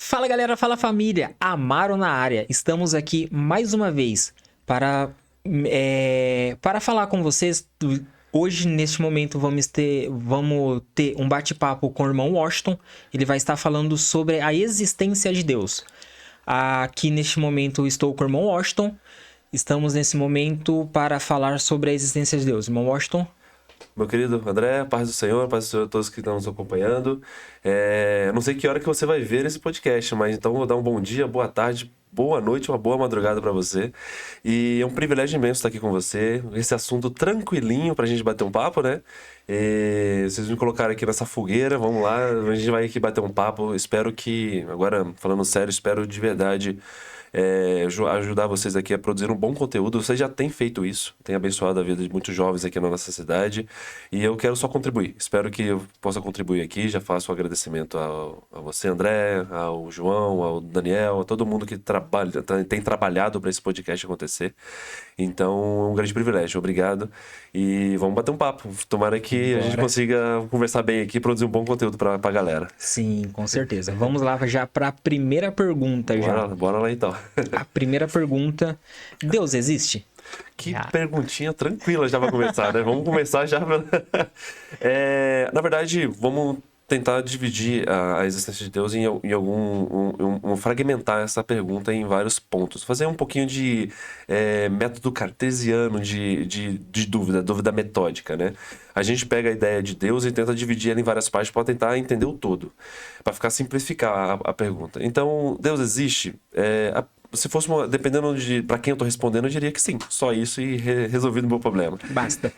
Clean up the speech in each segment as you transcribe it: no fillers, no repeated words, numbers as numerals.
Fala galera, fala família, Amaro na área. Estamos aqui mais uma vez para falar com vocês. Hoje, neste momento, vamos ter um bate-papo com o irmão Washington. Ele vai estar falando sobre a existência de Deus. Aqui neste momento estou com o irmão Washington. Estamos nesse momento para falar sobre a existência de Deus. Irmão Washington. Meu querido André, paz do Senhor a todos que estão nos acompanhando. Eu não sei que hora que você vai ver esse podcast, mas então vou dar um bom dia, boa tarde, boa noite, uma boa madrugada para você. E é um privilégio imenso estar aqui com você, esse assunto tranquilinho pra gente bater um papo, né? Vocês me colocaram aqui nessa fogueira, vamos lá, a gente vai aqui bater um papo. Espero que, agora falando sério, espero de verdade ajudar vocês aqui a produzir um bom conteúdo. Você já tem feito isso, tem abençoado a vida de muitos jovens aqui na nossa cidade e eu quero só contribuir. Espero que eu possa contribuir aqui. Já faço um agradecimento a você, André, ao João, ao Daniel, a todo mundo que tem trabalhado para esse podcast acontecer. Então, é um grande privilégio. Obrigado. E vamos bater um papo. Tomara que a gente consiga conversar bem aqui e produzir um bom conteúdo para a galera. Sim, com certeza. Vamos lá já para a primeira pergunta. Bora lá então. A primeira pergunta: Deus existe? Que perguntinha tranquila já para começar, né? Vamos começar já. Na verdade, vamos tentar dividir a existência de Deus em fragmentar essa pergunta em vários pontos. Fazer um pouquinho de método cartesiano de dúvida metódica, né? A gente pega a ideia de Deus e tenta dividir ela em várias partes para tentar entender o todo, para simplificar a pergunta. Então, Deus existe? Se fosse dependendo de para quem eu tô respondendo, eu diria que sim. Só isso e resolvido o meu problema. Basta,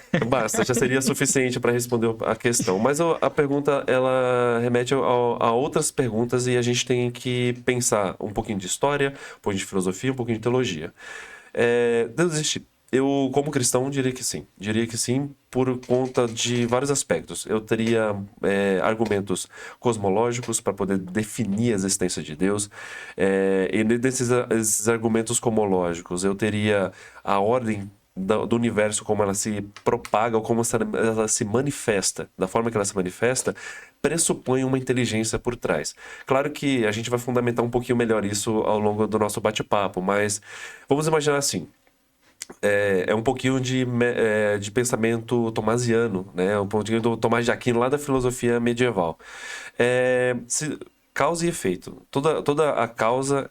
já seria suficiente para responder a questão. Mas a pergunta, ela remete a outras perguntas e a gente tem que pensar um pouquinho de história, um pouquinho de filosofia, um pouquinho de teologia. Deus existe? Eu, como cristão, diria que sim. Diria que sim por conta de vários aspectos. Eu teria argumentos cosmológicos para poder definir a existência de Deus. E desses argumentos cosmológicos, eu teria a ordem do universo, como ela se propaga, ou como ela se manifesta. Da forma que ela se manifesta, pressupõe uma inteligência por trás. Claro que a gente vai fundamentar um pouquinho melhor isso ao longo do nosso bate-papo, mas vamos imaginar assim. Um pouquinho de pensamento tomasiano, né? Um pouquinho do Tomás de Aquino, lá da filosofia medieval. Causa e efeito. Toda a causa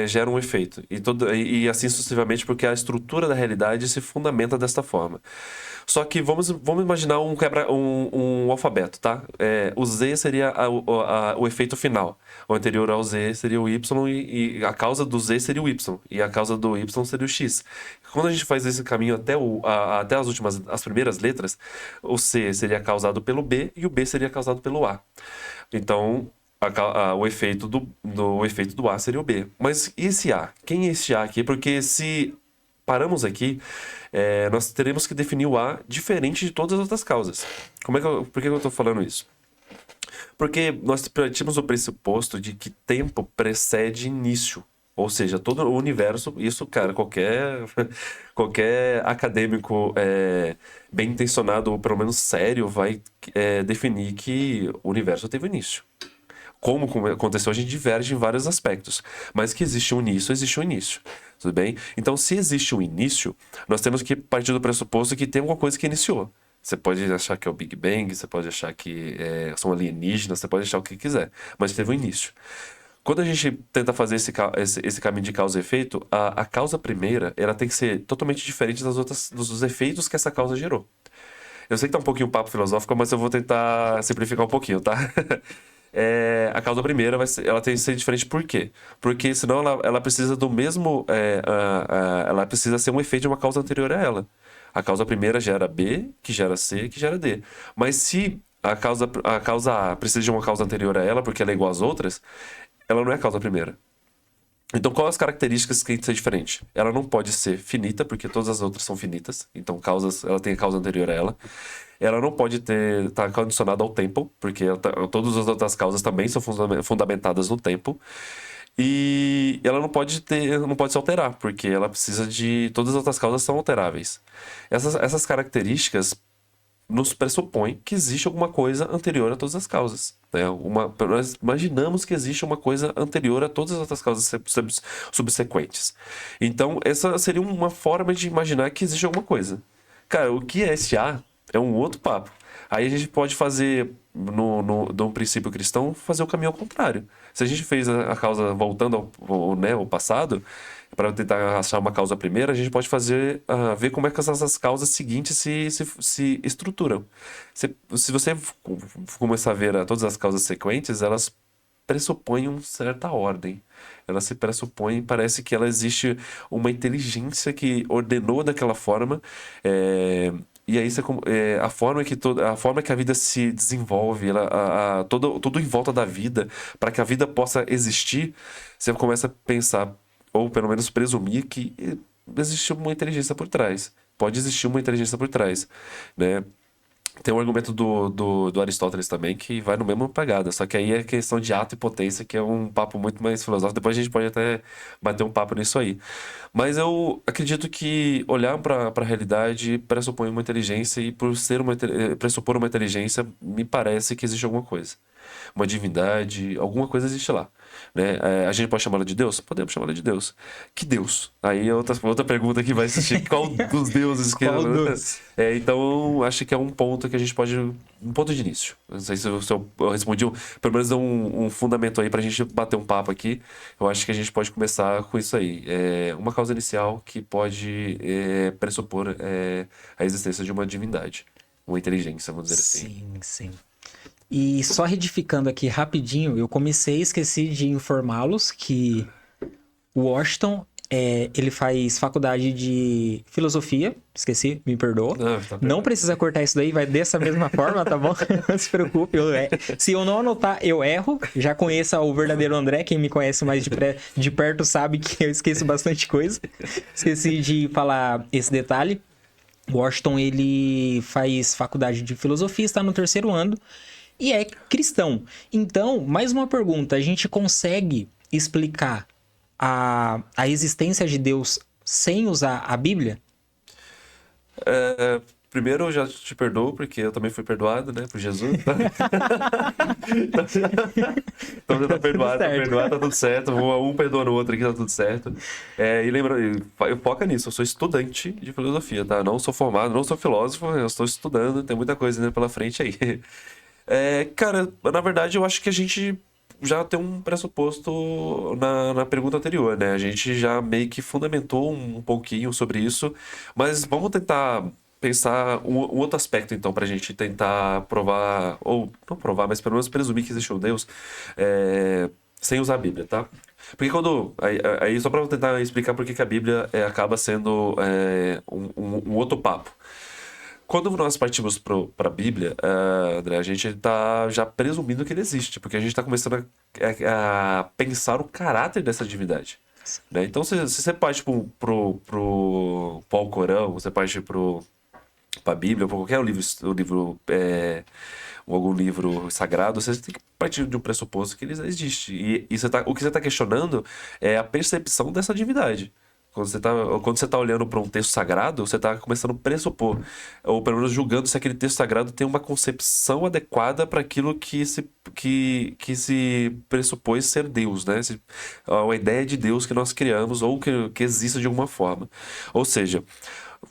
gera um efeito. E assim sucessivamente, porque a estrutura da realidade se fundamenta desta forma. Só que vamos imaginar um alfabeto, tá? O Z seria o efeito final. O anterior ao Z seria o Y e a causa do Z seria o Y. E a causa do Y seria o X. Quando a gente faz esse caminho até as primeiras letras, o C seria causado pelo B e o B seria causado pelo A. Então, o efeito do A seria o B. Mas e esse A? Quem é esse A aqui? Porque se paramos aqui, nós teremos que definir o A diferente de todas as outras causas. Por que eu estou falando isso? Porque nós partimos do pressuposto de que tempo precede início. Ou seja, todo o universo, isso, cara, qualquer acadêmico bem intencionado, ou pelo menos sério, vai definir que o universo teve início. Como aconteceu, a gente diverge em vários aspectos. Mas que existe um início. Tudo bem? Então, se existe um início, nós temos que partir do pressuposto que tem alguma coisa que iniciou. Você pode achar que é o Big Bang, você pode achar que são alienígenas, você pode achar o que quiser. Mas teve um início. Quando a gente tenta fazer esse caminho de causa e efeito, a causa primeira, ela tem que ser totalmente diferente dos efeitos que essa causa gerou. Eu sei que tá um pouquinho papo filosófico, mas eu vou tentar simplificar um pouquinho, tá? A causa primeira ela tem que ser diferente. Por quê? Porque senão ela precisa do mesmo. Ela precisa ser um efeito de uma causa anterior a ela. A causa primeira gera B, que gera C, que gera D. Mas se a causa A precisa de uma causa anterior a ela, porque ela é igual às outras, ela não é a causa primeira. Então, quais as características que tem que ser diferente? Ela não pode ser finita, porque todas as outras são finitas. Então, ela tem a causa anterior a ela. Ela não pode estar condicionada ao tempo, porque todas as outras causas também são fundamentadas no tempo. E ela não pode se alterar, porque ela precisa de... Todas as outras causas são alteráveis. Essas características nos pressupõe que existe alguma coisa anterior a todas as causas, né? Nós imaginamos que existe uma coisa anterior a todas as outras causas subsequentes. Então, essa seria uma forma de imaginar que existe alguma coisa. Cara, o que é esse A é um outro papo. Aí a gente pode fazer, no princípio cristão, fazer o caminho ao contrário. Se a gente fez a causa voltando ao passado, para tentar achar uma causa primeira, a gente pode fazer, ver como é que essas causas seguintes se estruturam. Se você começar a ver todas as causas sequentes, elas pressupõem uma certa ordem. Ela se pressupõe, parece que ela existe uma inteligência que ordenou daquela forma, e aí a forma que a vida se desenvolve, todo em volta da vida, para que a vida possa existir, você começa a pensar, ou pelo menos presumir, que existe uma inteligência por trás. Pode existir uma inteligência por trás, né? Tem um argumento do Aristóteles também que vai no mesmo pegada, só que aí é questão de ato e potência, que é um papo muito mais filosófico. Depois a gente pode até bater um papo nisso aí. Mas eu acredito que olhar para a realidade pressupõe uma inteligência, e por ser pressupor uma inteligência, me parece que existe alguma coisa. Uma divindade, alguma coisa existe lá, né? A gente pode chamá-la de Deus? Podemos chamá-la de Deus. Que Deus? Aí é outra pergunta que vai existir. Qual dos deuses que... Qual dos? Então, acho que é um ponto que a gente pode... Um ponto de início. Não sei se eu respondi, pelo menos deu um fundamento aí pra gente bater um papo aqui. Eu acho que a gente pode começar com isso aí. Uma causa inicial que pode pressupor a existência de uma divindade. Uma inteligência, vamos dizer assim. Sim, sim. E só retificando aqui rapidinho, eu comecei e esqueci de informá-los que o Washington, ele faz faculdade de filosofia. Esqueci, me perdoa. Não precisa cortar isso daí, vai dessa mesma forma, tá bom? Não se preocupe. Se eu não anotar, eu erro. Já conheça o verdadeiro André. Quem me conhece mais de perto sabe que eu esqueço bastante coisa. Esqueci de falar esse detalhe. O Washington, ele faz faculdade de filosofia, está no 3º ano e é cristão. Então, mais uma pergunta. A gente consegue explicar a existência de Deus sem usar a Bíblia? Primeiro, eu já te perdoo, porque eu também fui perdoado, né, por Jesus. Então já tá perdoado, tá tudo certo. Um perdoando o outro aqui, tá tudo certo. E lembra, foca nisso, eu sou estudante de filosofia, tá? Não sou formado, não sou filósofo, eu estou estudando, tem muita coisa ainda pela frente aí. Cara, na verdade, eu acho que a gente já tem um pressuposto na pergunta anterior, né? A gente já meio que fundamentou um pouquinho sobre isso, mas vamos tentar pensar um outro aspecto, então, pra gente tentar provar, ou não provar, mas pelo menos presumir que existe um Deus, sem usar a Bíblia, tá? Porque quando... Aí só pra tentar explicar por que a Bíblia acaba sendo um outro papo. Quando nós partimos para a Bíblia, André, a gente está já presumindo que ele existe, porque a gente está começando a pensar o caráter dessa divindade, né? Então, se você parte pro Alcorão, você parte para a Bíblia, para qualquer algum livro sagrado, você tem que partir de um pressuposto que ele existe. E o que você está questionando é a percepção dessa divindade. Quando você tá olhando para um texto sagrado, você está começando a pressupor, ou pelo menos julgando se aquele texto sagrado tem uma concepção adequada para aquilo que se pressupôs ser Deus, né? A ideia de Deus que nós criamos, ou que existe de alguma forma. Ou seja,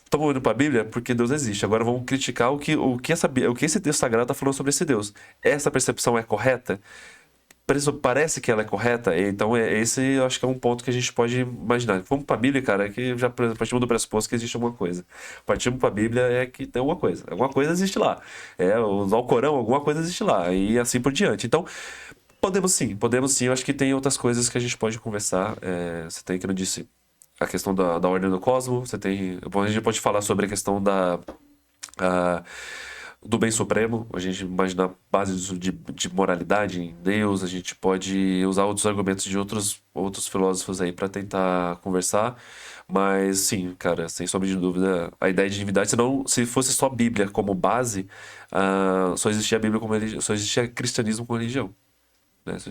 estamos olhando para a Bíblia porque Deus existe. Agora vamos criticar o que esse texto sagrado está falando sobre esse Deus. Essa percepção é correta? Parece que ela é correta, então esse eu acho que é um ponto que a gente pode imaginar. Vamos para a Bíblia, cara, que já partimos do pressuposto que existe alguma coisa. Partimos para a Bíblia é que tem alguma coisa existe lá. O Alcorão, alguma coisa existe lá, e assim por diante. Então, podemos sim, eu acho que tem outras coisas que a gente pode conversar. Você tem, que eu disse, a questão da ordem do cosmos, a gente pode falar sobre a questão do bem supremo, a gente imaginar bases de moralidade em Deus, a gente pode usar outros argumentos de outros filósofos aí para tentar conversar, mas sim, cara, sem sombra de dúvida, a ideia de divindade, senão, se fosse só a Bíblia como base, só existia a Bíblia como religião, só existia cristianismo como religião, né? Só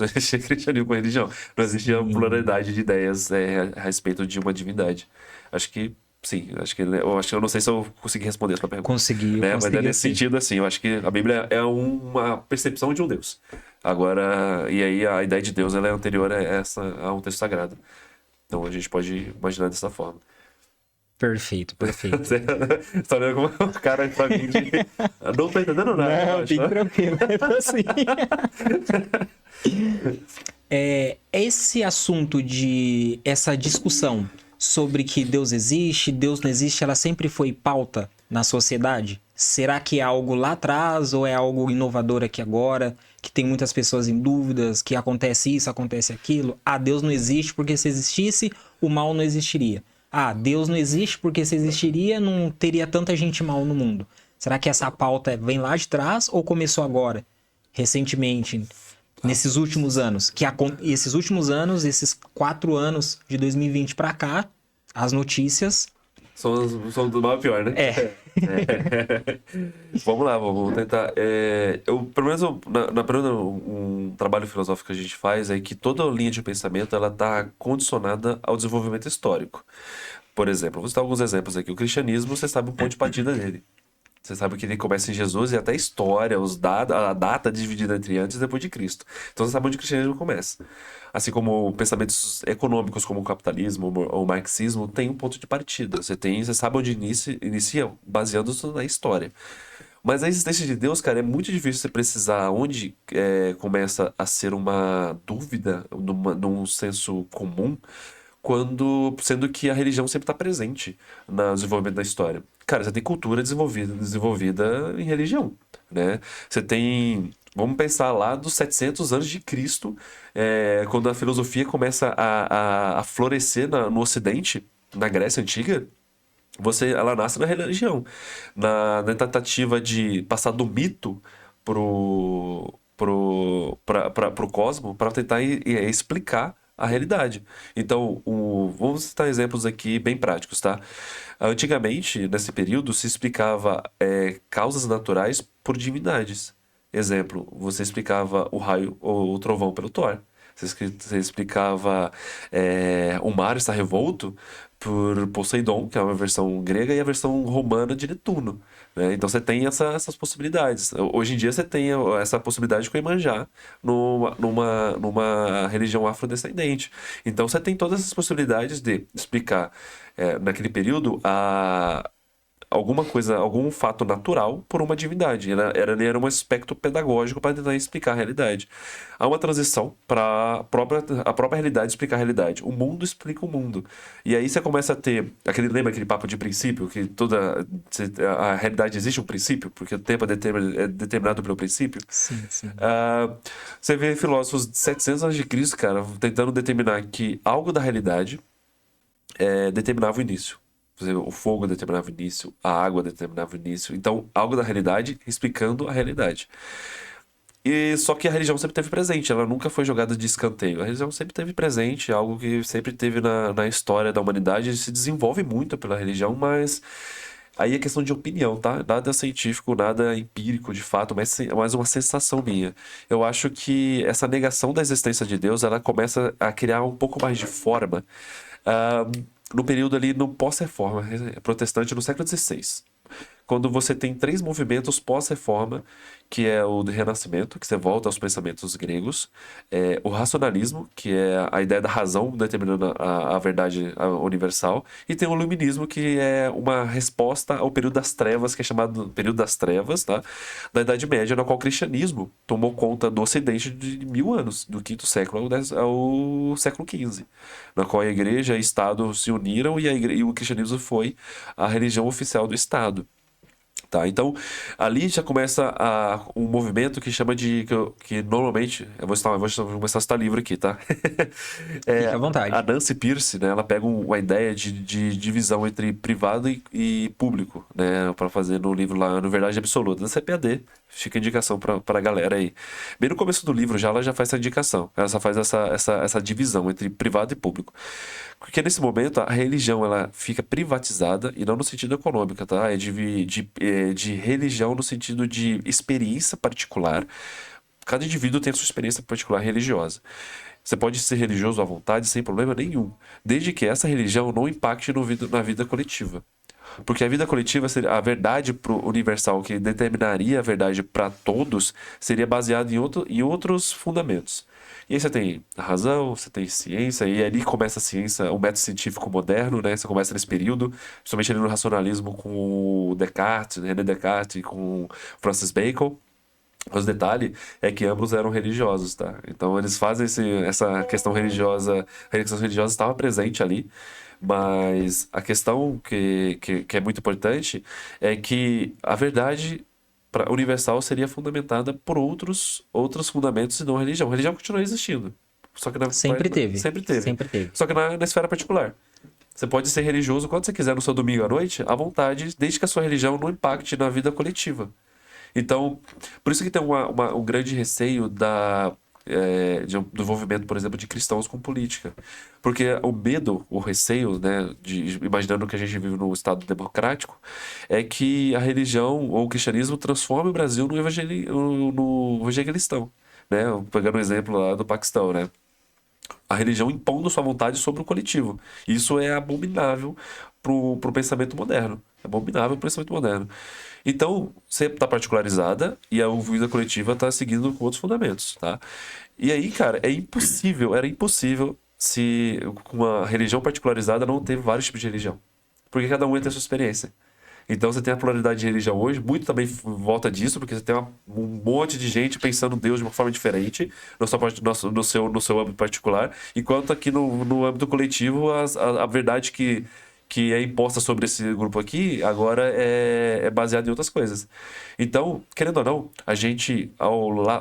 existia cristianismo como religião, não existia pluralidade de ideias a respeito de uma divindade. Acho que sim. Eu não sei se eu consegui responder a sua pergunta. Consegui, eu Né? Mas é consegui nesse sim. sentido, assim, eu acho que a Bíblia é uma percepção de um Deus. Agora, e aí a ideia de Deus ela é anterior a um texto sagrado. Então a gente pode imaginar dessa forma. Perfeito, perfeito. Você tá olhando como o cara pra mim de... Não tô entendendo nada, eu Não, acho, fique né? tranquilo, é assim. Esse assunto de essa discussão sobre que Deus existe, Deus não existe, ela sempre foi pauta na sociedade? Será que é algo lá atrás ou é algo inovador aqui agora? Que tem muitas pessoas em dúvidas, que acontece isso, acontece aquilo. Ah, Deus não existe porque se existisse, o mal não existiria. Ah, Deus não existe porque se existiria, não teria tanta gente mal no mundo. Será que essa pauta vem lá de trás ou começou agora, recentemente? Nesses últimos anos, esses últimos anos, esses 4 anos de 2020 pra cá, as notícias São do mal ao pior, né? é Vamos lá, vamos tentar. Pelo menos, pelo menos um trabalho filosófico que a gente faz é que toda linha de pensamento ela está condicionada ao desenvolvimento histórico. Por exemplo, vou citar alguns exemplos aqui. O cristianismo, você sabe o ponto de partida dele. Você sabe que ele começa em Jesus e até a história, a data dividida entre antes e depois de Cristo. Então você sabe onde o cristianismo começa. Assim como pensamentos econômicos, como o capitalismo ou o marxismo, tem um ponto de partida. Você sabe onde inicia baseando-se na história. Mas a existência de Deus, cara, é muito difícil você precisar onde começa a ser uma dúvida num senso comum, sendo que a religião sempre está presente no desenvolvimento da história. Cara, você tem cultura desenvolvida em religião, né? Você tem, vamos pensar lá dos 700 anos de Cristo, quando a filosofia começa a florescer no Ocidente, na Grécia Antiga. Ela nasce na religião, na tentativa de passar do mito pro cosmo, para tentar explicar a realidade. Então, vamos citar exemplos aqui bem práticos, tá? Antigamente, nesse período, se explicava causas naturais por divindades. Exemplo, você explicava o raio ou o trovão pelo Thor. Você explicava o mar está revolto por Poseidon, que é uma versão grega, e a versão romana de Netuno, né? Então você tem essas possibilidades. Hoje em dia você tem essa possibilidade com Iemanjá numa religião afrodescendente. Então você tem todas essas possibilidades de explicar naquele período alguma coisa, algum fato natural por uma divindade. Ele era um aspecto pedagógico para tentar explicar a realidade. Há uma transição para a própria realidade explicar a realidade. O mundo explica o mundo. E aí você começa a ter lembra aquele papo de princípio, que a realidade existe um princípio, porque o tempo é determinado pelo princípio. sim, sim. Você vê filósofos de 700 anos de Cristo, cara, tentando determinar que algo da realidade determinava o início. Por exemplo, o fogo determinava o início, a água determinava o início. Então, algo da realidade explicando a realidade. E só que a religião sempre esteve presente, ela nunca foi jogada de escanteio. A religião sempre esteve presente, algo que sempre teve na história da humanidade, se desenvolve muito pela religião, mas aí é questão de opinião, tá? Nada científico, nada empírico de fato, mas é mais uma sensação minha. Eu acho que essa negação da existência de Deus, ela começa a criar um pouco mais de forma ah, no período ali no pós-reforma protestante no século XVI. Quando você tem três movimentos pós-reforma, que é o do Renascimento, que você volta aos pensamentos gregos, o racionalismo, que é a ideia da razão determinando a verdade universal, e tem o Iluminismo, que é uma resposta ao período das trevas, que é chamado período das trevas, tá? Da Idade Média, na qual o cristianismo tomou conta do Ocidente de 1000 anos, do quinto século ao século XV, na qual a igreja e o Estado se uniram e o cristianismo foi a religião oficial do Estado. Tá, então ali já começa um movimento que chama que normalmente eu vou começar a citar livro aqui, tá? Fique à A vontade. Nancy Pierce, né? Ela pega uma ideia de divisão entre privado e público, né? Para fazer no livro lá, no Verdade Absoluta, da CPAD. Fica a indicação pra galera aí. Bem no começo do livro ela já faz essa indicação. Ela só faz essa divisão entre privado e público. Porque nesse momento a religião ela fica privatizada e não no sentido econômico, tá? De religião no sentido de experiência particular. Cada indivíduo tem a sua experiência particular religiosa. Você pode ser religioso à vontade sem problema nenhum, desde que essa religião não impacte na vida coletiva. Porque a vida coletiva, a verdade universal que determinaria a verdade para todos, seria baseada em outros fundamentos. E aí você tem a razão, você tem ciência, e ali começa a ciência, o método científico moderno, né? Você começa nesse período, principalmente ali no racionalismo com o Descartes, René Descartes e com Francis Bacon. Mas o detalhe é que ambos eram religiosos, tá? Então eles fazem essa questão religiosa, a questão religiosa estava presente ali, mas a questão que é muito importante é que a verdade universal seria fundamentada por outros fundamentos e não a religião. A religião continua existindo. Só que Sempre teve. Sempre teve. Sempre teve. Só que na esfera particular. Você pode ser religioso quando você quiser no seu domingo à noite, à vontade, desde que a sua religião não impacte na vida coletiva. Então, por isso que tem um grande receio do envolvimento, por exemplo, de cristãos com política. Porque o medo, o receio, né, imaginando que a gente vive num Estado democrático, é que a religião ou o cristianismo transforme o Brasil no evangelistão. Né? Pegando o exemplo lá do Paquistão, né? A religião impondo sua vontade sobre o coletivo. Isso é abominável pro pensamento moderno. É abominável pro pensamento moderno. Então, você está particularizada e a vida coletiva está seguindo com outros fundamentos, tá? E aí, cara, era impossível se com uma religião particularizada não ter vários tipos de religião. Porque cada um tem a sua experiência. Então você tem a pluralidade de religião hoje, muito também volta disso, porque você tem um monte de gente pensando Deus de uma forma diferente no seu âmbito particular, enquanto aqui no âmbito coletivo a verdade que é imposta sobre esse grupo aqui agora é baseada em outras coisas. Então, querendo ou não, a gente,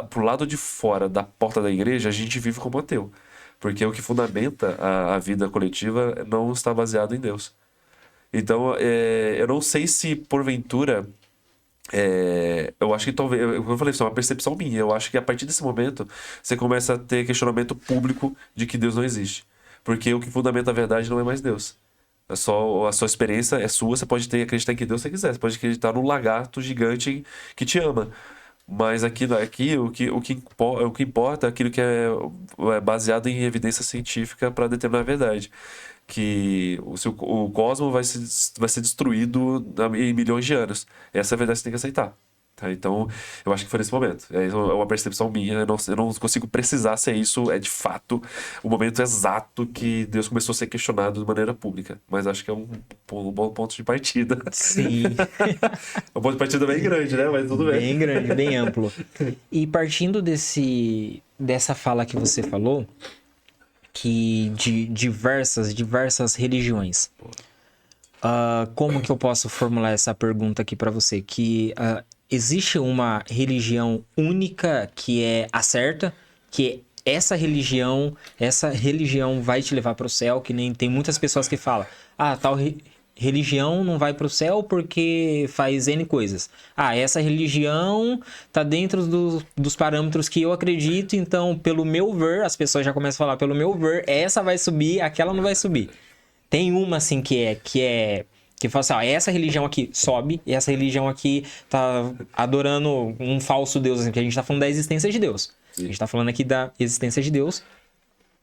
pro lado de fora da porta da igreja, a gente vive como ateu. Porque o que fundamenta a vida coletiva não está baseado em Deus. Então, eu não sei se porventura. Eu acho que talvez. Como eu falei, isso é uma percepção minha. Eu acho que a partir desse momento você começa a ter questionamento público de que Deus não existe. Porque o que fundamenta a verdade não é mais Deus. É só a sua experiência é sua. Você pode acreditar em que Deus você quiser. Você pode acreditar num lagarto gigante que te ama. Mas aqui o que importa é aquilo que é baseado em evidência científica para determinar a verdade. Que o cosmos vai ser destruído em milhões de anos. Essa é a verdade que você tem que aceitar. Tá? Então, eu acho que foi nesse momento. É uma percepção minha. Eu não consigo precisar se isso é de fato o momento exato que Deus começou a ser questionado de maneira pública. Mas acho que é um bom ponto de partida. Sim. É um ponto de partida bem grande, né? Mas tudo bem. Bem grande, bem amplo. E partindo dessa fala que você falou, que de diversas religiões, como que eu posso formular essa pergunta aqui para você? Que existe uma religião única que é a certa, que essa religião vai te levar para o céu, que nem tem muitas pessoas que falam, tal religião não vai para o céu porque faz N coisas. Essa religião tá dentro dos parâmetros que eu acredito, então, pelo meu ver, as pessoas já começam a falar, pelo meu ver, essa vai subir, aquela não vai subir. Tem uma, assim, que fala assim, essa religião aqui sobe, e essa religião aqui tá adorando um falso Deus, assim, que a gente tá falando da existência de Deus. Sim. A gente tá falando aqui da existência de Deus.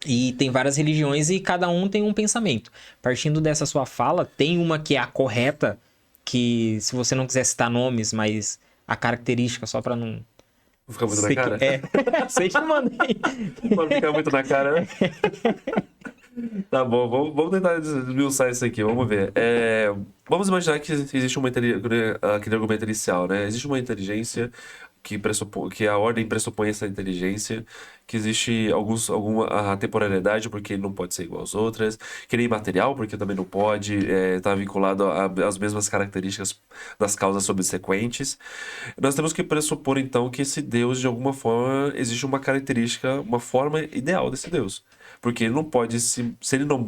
E tem várias religiões e cada um tem um pensamento. Partindo dessa sua fala, tem uma que é a correta, que se você não quiser citar nomes, mas a característica só pra não... Ficar muito na cara? Sei que eu mandei. Pode ficar muito na cara, né? Tá bom, vamos tentar desmiuçar isso aqui, vamos ver. Vamos imaginar que existe aquele argumento inicial, né? Existe uma inteligência que a ordem pressupõe essa inteligência, que existe a temporalidade, porque ele não pode ser igual às outras, que nem material, porque também não pode estar vinculado às mesmas características das causas subsequentes. Nós temos que pressupor, então, que esse Deus, de alguma forma, existe uma característica, uma forma ideal desse Deus. Porque ele não pode, se ele não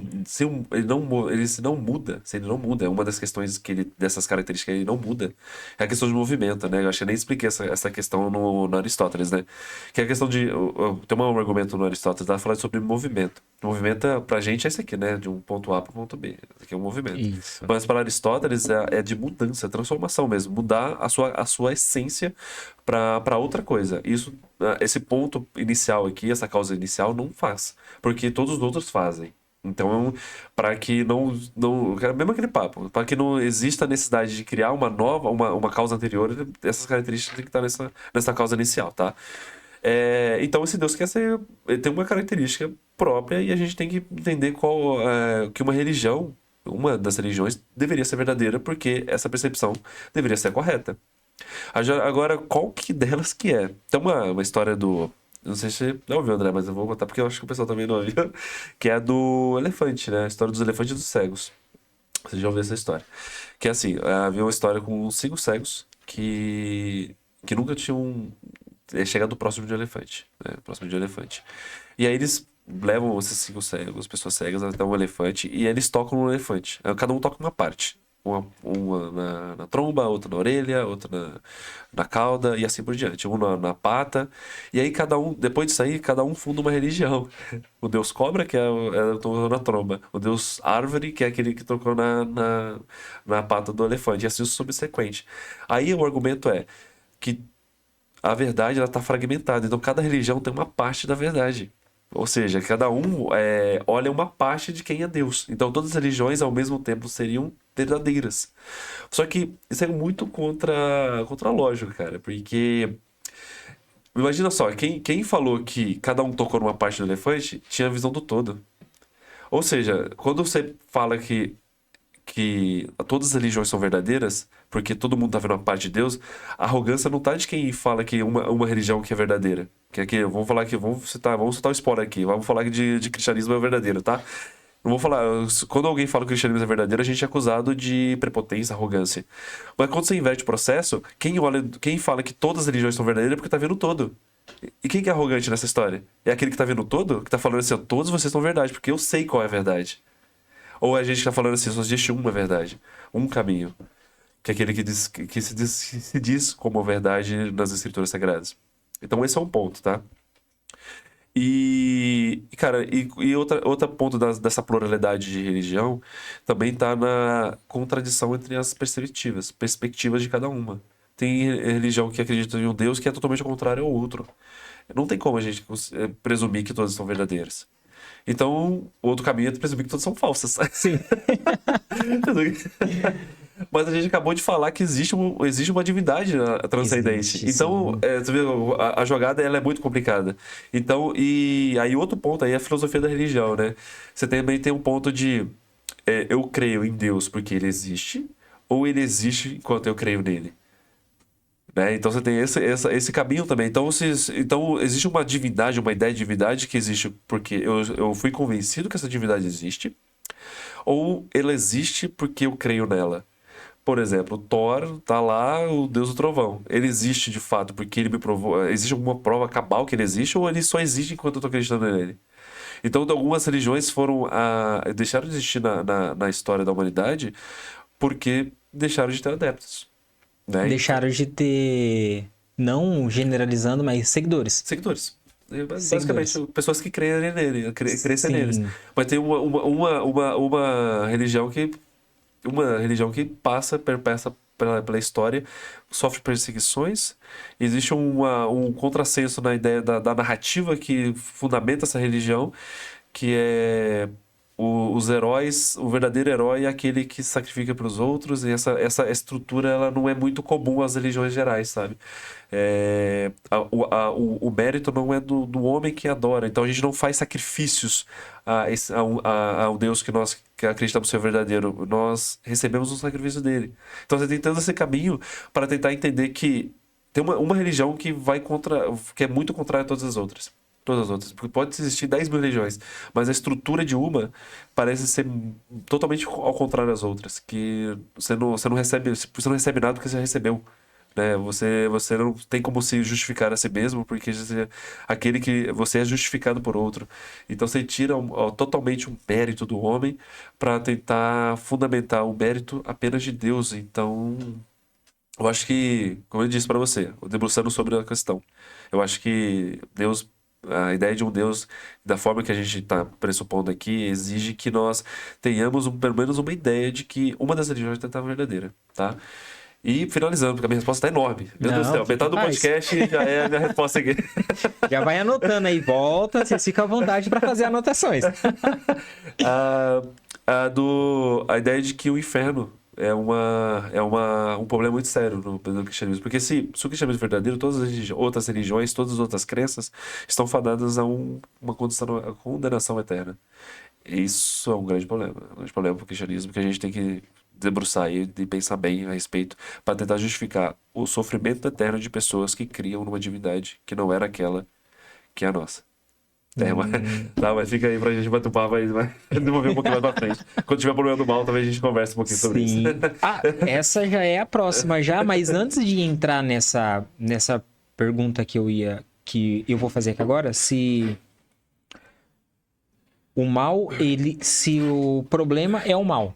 muda, é uma das questões dessas características ele não muda, é a questão de movimento, né? Eu acho que eu nem expliquei essa questão no Aristóteles, né? Que é a questão de, tem um argumento no Aristóteles, tá falando sobre movimento. Movimento, pra gente, é esse aqui, né? De um ponto A para o ponto B. Esse aqui é um movimento. Isso. Mas para Aristóteles é de mudança, é transformação mesmo. Mudar a sua essência para outra coisa. Isso, esse ponto inicial aqui, essa causa inicial, não faz. Porque todos os outros fazem. Então, para que não. Mesmo aquele papo, para que não exista a necessidade de criar uma nova, uma causa anterior, essas características têm que estar nessa causa inicial, tá? Então, esse Deus quer ser. Ele tem uma característica própria e a gente tem que entender que uma religião, uma das religiões, deveria ser verdadeira, porque essa percepção deveria ser correta. Agora, qual que delas que é? Tem uma história do. Não sei se você já ouviu, André, mas eu vou botar porque eu acho que o pessoal também não ouviu. Que é a do elefante, né? A história dos elefantes e dos cegos. Você já ouviu essa história? Que é assim: havia uma história com 5 cegos que nunca tinham chegado próximo de um elefante, né? Próximo de um elefante. E aí eles levam esses 5 cegos, pessoas cegas, até um elefante e eles tocam no elefante. Cada um toca uma parte. Uma na tromba, outra na orelha, outra na cauda e assim por diante. Um na pata. E aí depois disso aí, cada um funda uma religião. O deus cobra, que é o que tocou na tromba. O deus árvore, que é aquele que tocou na pata do elefante. E assim subsequente. Aí o argumento é que a verdade ela está fragmentada. Então cada religião tem uma parte da verdade. Ou seja, cada um olha uma parte de quem é Deus. Então todas as religiões ao mesmo tempo seriam verdadeiras. Só que isso é muito contra a lógica, cara. Porque imagina só, quem falou que cada um tocou numa parte do elefante tinha a visão do todo. Ou seja, quando você fala que todas as religiões são verdadeiras, porque todo mundo tá vendo uma parte de Deus, a arrogância não tá de quem fala que uma religião que é verdadeira. Vamos citar o spoiler aqui, vamos falar que de cristianismo é verdadeiro, tá? Não vou falar, quando alguém fala que o cristianismo é verdadeiro, a gente é acusado de prepotência, arrogância. Mas quando você inverte o processo, quem fala que todas as religiões são verdadeiras é porque tá vendo todo. E quem que é arrogante nessa história? É aquele que tá vendo todo? Que tá falando assim, ó, todos vocês são verdade, porque eu sei qual é a verdade. Ou é a gente que tá falando assim, só existe uma verdade, um caminho, que é aquele que se diz como verdade nas escrituras sagradas. Então esse é um ponto, tá? Cara, outra ponto dessa pluralidade de religião também tá na contradição entre as perspectivas de cada uma. Tem religião que acredita em um Deus que é totalmente ao contrário ao outro. Não tem como a gente presumir que todas são verdadeiras. Então, o outro caminho é presumir que todas são falsas. Sim. Mas a gente acabou de falar que existe uma divindade transcendente. Existe, Então, sim. você vê, a jogada ela é muito complicada. Então, e aí outro ponto aí é a filosofia da religião, né? Você também tem um ponto de eu creio em Deus porque ele existe, ou ele existe enquanto eu creio nele. Né? Então você tem esse caminho também. Então existe uma divindade, uma ideia de divindade que existe porque eu fui convencido que essa divindade existe, ou ela existe porque eu creio nela. Por exemplo, Thor tá lá, o Deus do Trovão. Ele existe de fato porque ele me provou. Existe alguma prova cabal que ele existe, ou ele só existe enquanto eu tô acreditando nele? Então, algumas religiões deixaram de existir na história da humanidade porque deixaram de ter adeptos. Né? Deixaram de ter, não generalizando, mas seguidores. Seguidores. Seguidores. Basicamente, pessoas que creem nele, crescem neles. Sim. Mas tem uma religião que perpassa pela história, sofre perseguições. Existe um contrassenso na ideia da narrativa que fundamenta essa religião, que é os heróis, o verdadeiro herói é aquele que se sacrifica para os outros, e essa estrutura ela não é muito comum às religiões gerais, sabe? O mérito não é do homem que adora, então a gente não faz sacrifícios ao Deus que nós que acreditamos ser verdadeiro, nós recebemos um sacrifício dele. Então você tem todo esse caminho para tentar entender que tem uma religião que é muito contrária a todas as outras. Todas as outras. Porque pode existir 10 mil religiões, mas a estrutura de uma parece ser totalmente ao contrário das outras. Que você não recebe nada porque você já recebeu. Né? Você não tem como se justificar a si mesmo, porque aquele que você é justificado por outro. Então você tira totalmente um mérito do homem para tentar fundamentar o mérito apenas de Deus. Então, eu acho que, como eu disse para você, debruçando sobre a questão, eu acho que Deus A ideia de um Deus, da forma que a gente está pressupondo aqui, exige que nós tenhamos pelo menos uma ideia de que uma das religiões está verdadeira, tá? E finalizando, porque a minha resposta está enorme. Meu Deus do Não, céu, fica metade em do paz. podcast já é a minha resposta aqui. Já vai anotando aí, volta, você fica à vontade para fazer anotações. A ideia de que o inferno um problema muito sério no cristianismo. Porque se o cristianismo é verdadeiro, todas as outras religiões, todas as outras crenças estão fadadas a uma condenação eterna. Isso é um grande problema. Um grande problema para o cristianismo que a gente tem que debruçar e pensar bem a respeito para tentar justificar o sofrimento eterno de pessoas que criam numa divindade que não era aquela que é a nossa. Tá, mas fica aí pra gente bater um papo aí, vai desenvolver um pouquinho mais pra frente. Quando tiver problema do mal, talvez a gente converse um pouquinho sobre isso. Sim. Ah, essa já é a próxima já, mas antes de entrar nessa pergunta que eu vou fazer aqui agora, se o mal, se o problema é o mal,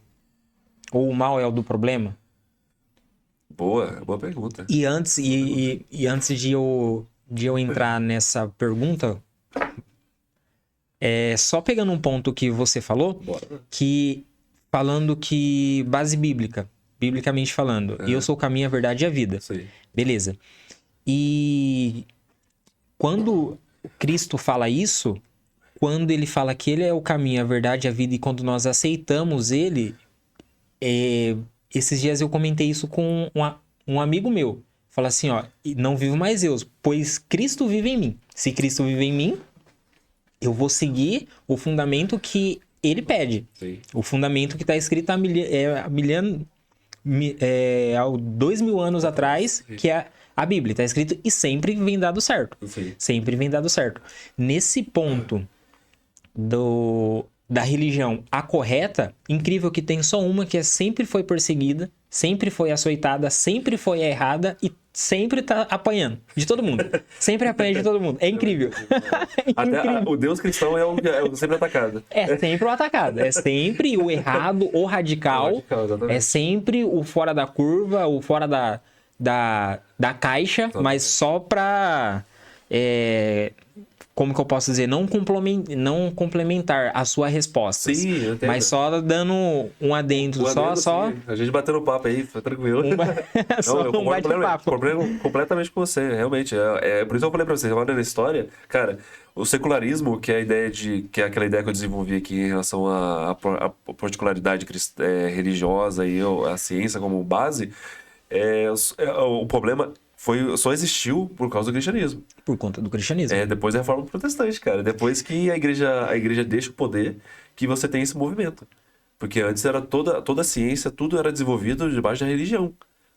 ou o mal é o do problema, Boa pergunta. antes de eu entrar nessa pergunta, só pegando um ponto que você falou, Bora. que falando que base bíblica, biblicamente falando, eu sou o caminho, a verdade e a vida. Sim. Beleza. E quando Cristo fala isso, quando ele fala que ele é o caminho, a verdade e a vida, e quando nós aceitamos ele, esses dias eu comentei isso com um amigo meu. Fala assim, ó, não vivo mais eu, pois Cristo vive em mim. Se Cristo vive em mim, eu vou seguir o fundamento que ele pede. Sim. O fundamento que está escrito há 2.000 anos atrás, que é a Bíblia. Está escrito e sempre vem dado certo. Sim. Sempre vem dado certo. Nesse ponto da religião a correta, incrível que tem só uma que sempre foi perseguida, sempre foi açoitada, sempre foi errada e sempre tá apanhando de todo mundo. Sempre apanha de todo mundo. É incrível. Até o Deus cristão é o sempre atacado. É sempre o atacado. É sempre o errado, o radical. O radical, exatamente. É sempre o fora da curva, o fora da caixa, mas só pra... como que eu posso dizer? Não complementar a sua resposta. Sim, eu entendo. Mas só dando um adendo. Só A gente batendo papo aí, foi tranquilo. só eu um bate-papo. concordo completamente com você, realmente. Por isso que eu falei pra você, olha na história, cara, o secularismo, que é a ideia que é aquela ideia que eu desenvolvi aqui em relação à particularidade religiosa e a ciência como base, o problema só existiu por causa do cristianismo. Por conta do cristianismo. Depois da Reforma Protestante, cara. Depois que a igreja deixa o poder, que você tem esse movimento. Porque antes era toda a ciência, tudo era desenvolvido debaixo da religião.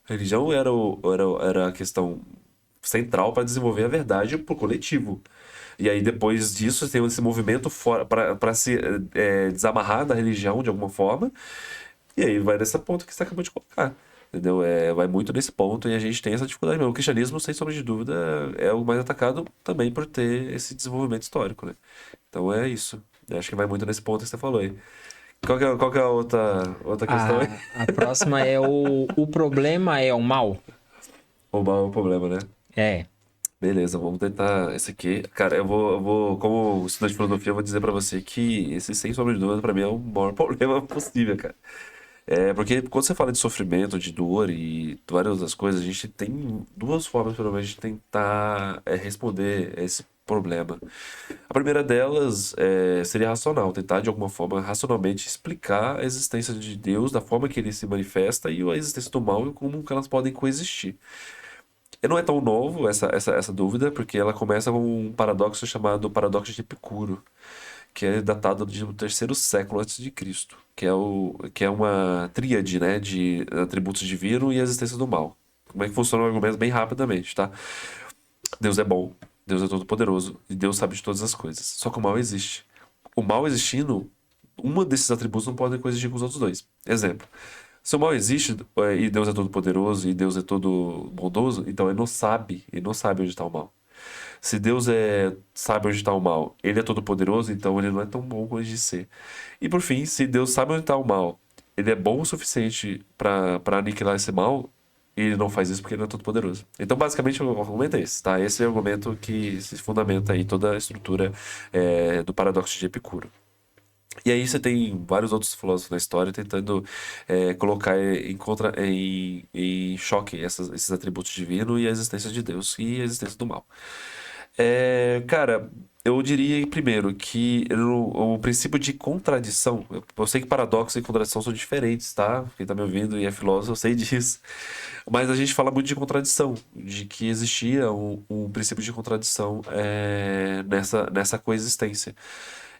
A religião era a questão central para desenvolver a verdade pro coletivo. E aí, depois disso, tem esse movimento para se desamarrar da religião de alguma forma. E aí vai nessa ponto que você acabou de colocar. Entendeu? Vai muito nesse ponto e a gente tem essa dificuldade mesmo. O cristianismo, sem sombra de dúvida, é o mais atacado também por ter esse desenvolvimento histórico, né? Então é isso. Eu acho que vai muito nesse ponto que você falou aí. Qual que é a outra questão aí? A próxima é o problema é o mal. O mal é o problema, né? É. Beleza, vamos tentar esse aqui. Cara, eu vou como estudante de filosofia, eu vou dizer pra você que esse, sem sombra de dúvida, pra mim é o maior problema possível, cara. Porque quando você fala de sofrimento, de dor e várias outras coisas, a gente tem duas formas, pelo menos, de tentar responder esse problema. A primeira delas seria racional, tentar de alguma forma racionalmente explicar a existência de Deus, da forma que ele se manifesta e a existência do mal e como que elas podem coexistir. E não é tão novo essa dúvida, porque ela começa com um paradoxo chamado paradoxo de Epicuro, que é datado do terceiro século antes de Cristo, que é uma tríade, né, de atributos divinos e a existência do mal. Como é que funciona o argumento bem rapidamente, tá? Deus é bom, Deus é todo-poderoso e Deus sabe de todas as coisas. Só que o mal existe. O mal existindo, um desses atributos não pode coexistir com os outros dois. Exemplo. Se o mal existe e Deus é todo-poderoso e Deus é todo bondoso, então ele não sabe onde está o mal. Se Deus sabe onde está o mal, ele é todo-poderoso, então ele não é tão bom quanto de ser. E por fim, se Deus sabe onde está o mal, ele é bom o suficiente para aniquilar esse mal, E ele não faz isso porque ele não é todo poderoso. Então, basicamente, o argumento é esse, tá? Esse é o argumento que se fundamenta aí toda a estrutura do paradoxo de Epicuro. E aí você tem vários outros filósofos na história tentando colocar em choque esses atributos divinos e a existência de Deus e a existência do mal. Cara, eu diria primeiro que o princípio de contradição, eu sei que paradoxo e contradição são diferentes, tá? Quem tá me ouvindo e é filósofo, eu sei disso. Mas a gente fala muito de contradição, de que existia um princípio de contradição nessa coexistência.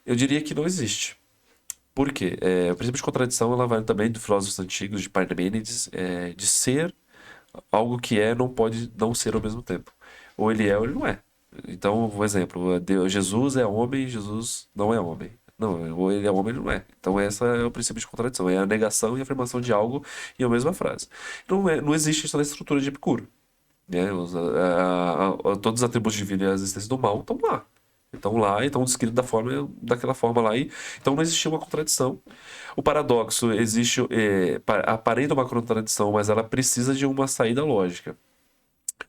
Eu diria que não existe. Por quê? O princípio de contradição ela vai também de filósofos antigos, de Parmênides, de ser algo que não pode não ser ao mesmo tempo. Ou ele é ou ele não é. Então, um exemplo, Jesus é homem, Jesus não é homem. Não, ou ele é homem ou ele não é. Então, esse é o princípio de contradição. É a negação e a afirmação de algo em uma mesma frase. Não existe isso na estrutura de Epicuro. Né? Todos os atributos divinos e a existência do mal estão lá. Estão lá e estão descritos daquela forma lá. Então, não existia uma contradição. O paradoxo existe, aparenta uma contradição, mas ela precisa de uma saída lógica.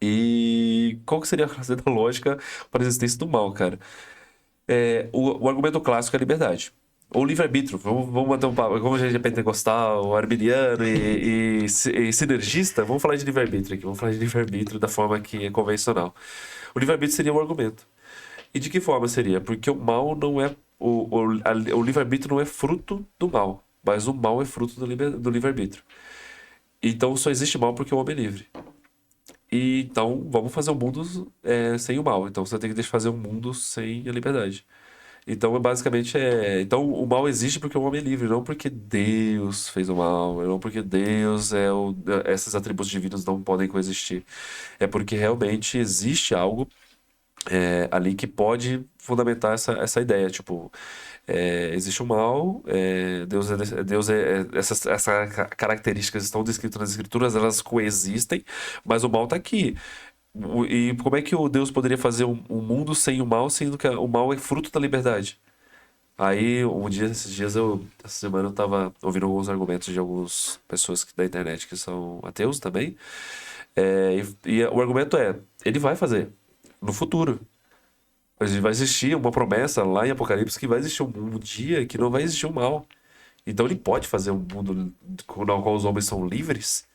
E qual que seria a saída lógica para a existência do mal, cara? O argumento clássico é a liberdade. Ou livre-arbítrio. Vamos manter um papo. Como a gente é pentecostal, arminiano e sinergista, vamos falar de livre-arbítrio aqui. Vamos falar de livre-arbítrio da forma que é convencional. O livre-arbítrio seria o argumento. E de que forma seria? Porque o mal não é. O livre-arbítrio não é fruto do mal, mas o mal é fruto do livre-arbítrio. Então só existe mal porque o homem é livre. E então vamos fazer um mundo sem o mal. Então você tem que fazer um mundo sem a liberdade. Então basicamente então o mal existe porque o homem é livre, não porque Deus fez o mal, não porque Deus esses atributos divinos não podem coexistir. É porque realmente existe algo ali que pode fundamentar essa ideia. Tipo, existe o mal, essas características estão descritas nas escrituras, elas coexistem, mas o mal está aqui. E como é que o Deus poderia fazer um mundo sem o mal, sendo que o mal é fruto da liberdade? Aí, essa semana eu tava ouvindo alguns argumentos de algumas pessoas da internet que são ateus também. E o argumento ele vai fazer no futuro. Mas vai existir uma promessa lá em Apocalipse que vai existir um dia que não vai existir o mal. Então ele pode fazer um mundo no qual os homens são livres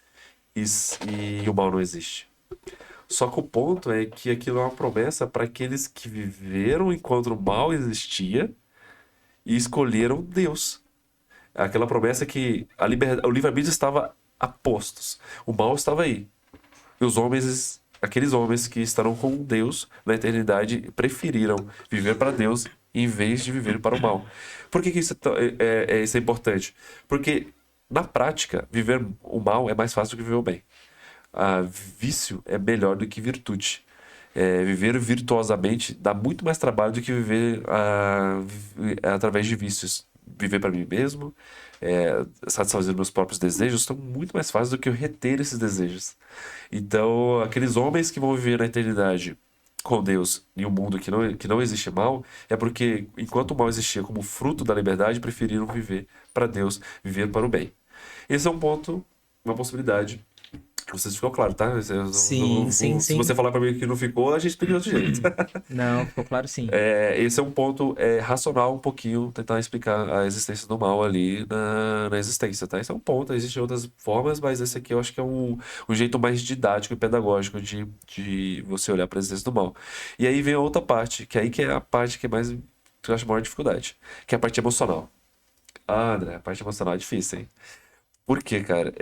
e o mal não existe. Só que o ponto é que aquilo é uma promessa para aqueles que viveram enquanto o mal existia e escolheram Deus. Aquela promessa que o livre-arbítrio estava a postos. O mal estava aí. E aqueles homens que estarão com Deus na eternidade preferiram viver para Deus em vez de viver para o mal. Por que isso isso é importante? Porque, na prática, viver o mal é mais fácil do que viver o bem. Vício é melhor do que virtude. Viver virtuosamente dá muito mais trabalho do que viver através de vícios. Viver para mim mesmo, satisfazer meus próprios desejos, são muito mais fáceis do que eu reter esses desejos. Então, aqueles homens que vão viver na eternidade com Deus em um mundo que não existe mal, é porque, enquanto o mal existia como fruto da liberdade, preferiram viver para Deus, viver para o bem. Esse é um ponto, uma possibilidade. Não sei se ficou claro, tá? Sim. Se você falar para mim que não ficou, a gente explica de outro jeito. Não, ficou claro sim. Esse é um ponto racional um pouquinho, tentar explicar a existência do mal ali na existência, tá? Esse é um ponto, existem outras formas, mas esse aqui eu acho que é um jeito mais didático e pedagógico de você olhar para a existência do mal. E aí vem a outra parte, que é a parte que eu acho a maior dificuldade, que é a parte emocional. André, a parte emocional é difícil, hein? Por quê, cara?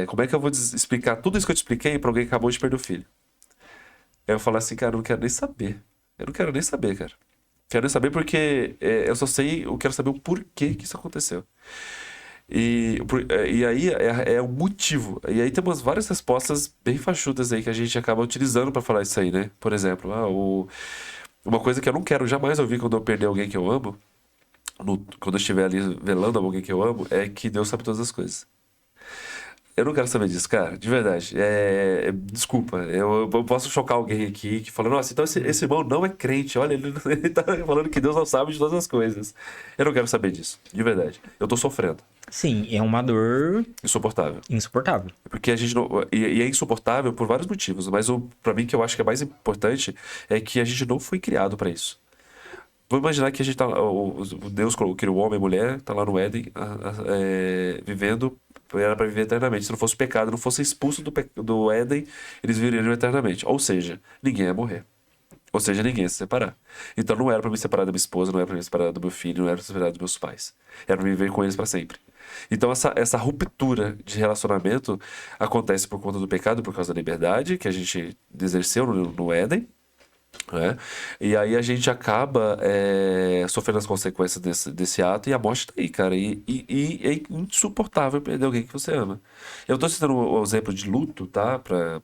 Como é que eu vou explicar tudo isso que eu te expliquei para alguém que acabou de perder o filho? Eu falo assim, cara, eu não quero nem saber. Eu não quero nem saber, cara. Quero nem saber porque eu quero saber o porquê que isso aconteceu. E aí é o motivo. E aí temos várias respostas bem fachutas aí que a gente acaba utilizando para falar isso aí, né? Por exemplo, uma coisa que eu não quero jamais ouvir quando eu perder alguém que eu amo, quando eu estiver ali velando alguém que eu amo, é que Deus sabe todas as coisas. Eu não quero saber disso, cara, de verdade. Desculpa, eu posso chocar alguém aqui que fala, nossa, então esse irmão não é crente, olha, ele tá falando que Deus não sabe de todas as coisas. Eu não quero saber disso, de verdade. Eu tô sofrendo, Sim, é uma dor insuportável. insuportável. Porque a gente não. E é insuportável por vários motivos, mas pra mim que eu acho que é mais importante é que a gente não foi criado pra isso. Vamos imaginar que a gente tá. O Deus criou o homem e a mulher, tá lá no Éden, vivendo. Era para viver eternamente. Se não fosse o pecado, não fosse expulso do Éden, eles viveriam eternamente. Ou seja, ninguém ia morrer. Ou seja, ninguém ia se separar. Então não era para me separar da minha esposa, não era para me separar do meu filho, não era para me separar dos meus pais. Era para viver com eles para sempre. Então essa ruptura de relacionamento acontece por conta do pecado, por causa da liberdade que a gente exerceu no Éden, né? E aí a gente acaba sofrendo as consequências desse ato e a morte tá aí, cara. E é insuportável perder alguém que você ama. Eu tô citando o exemplo de luto, tá? Pro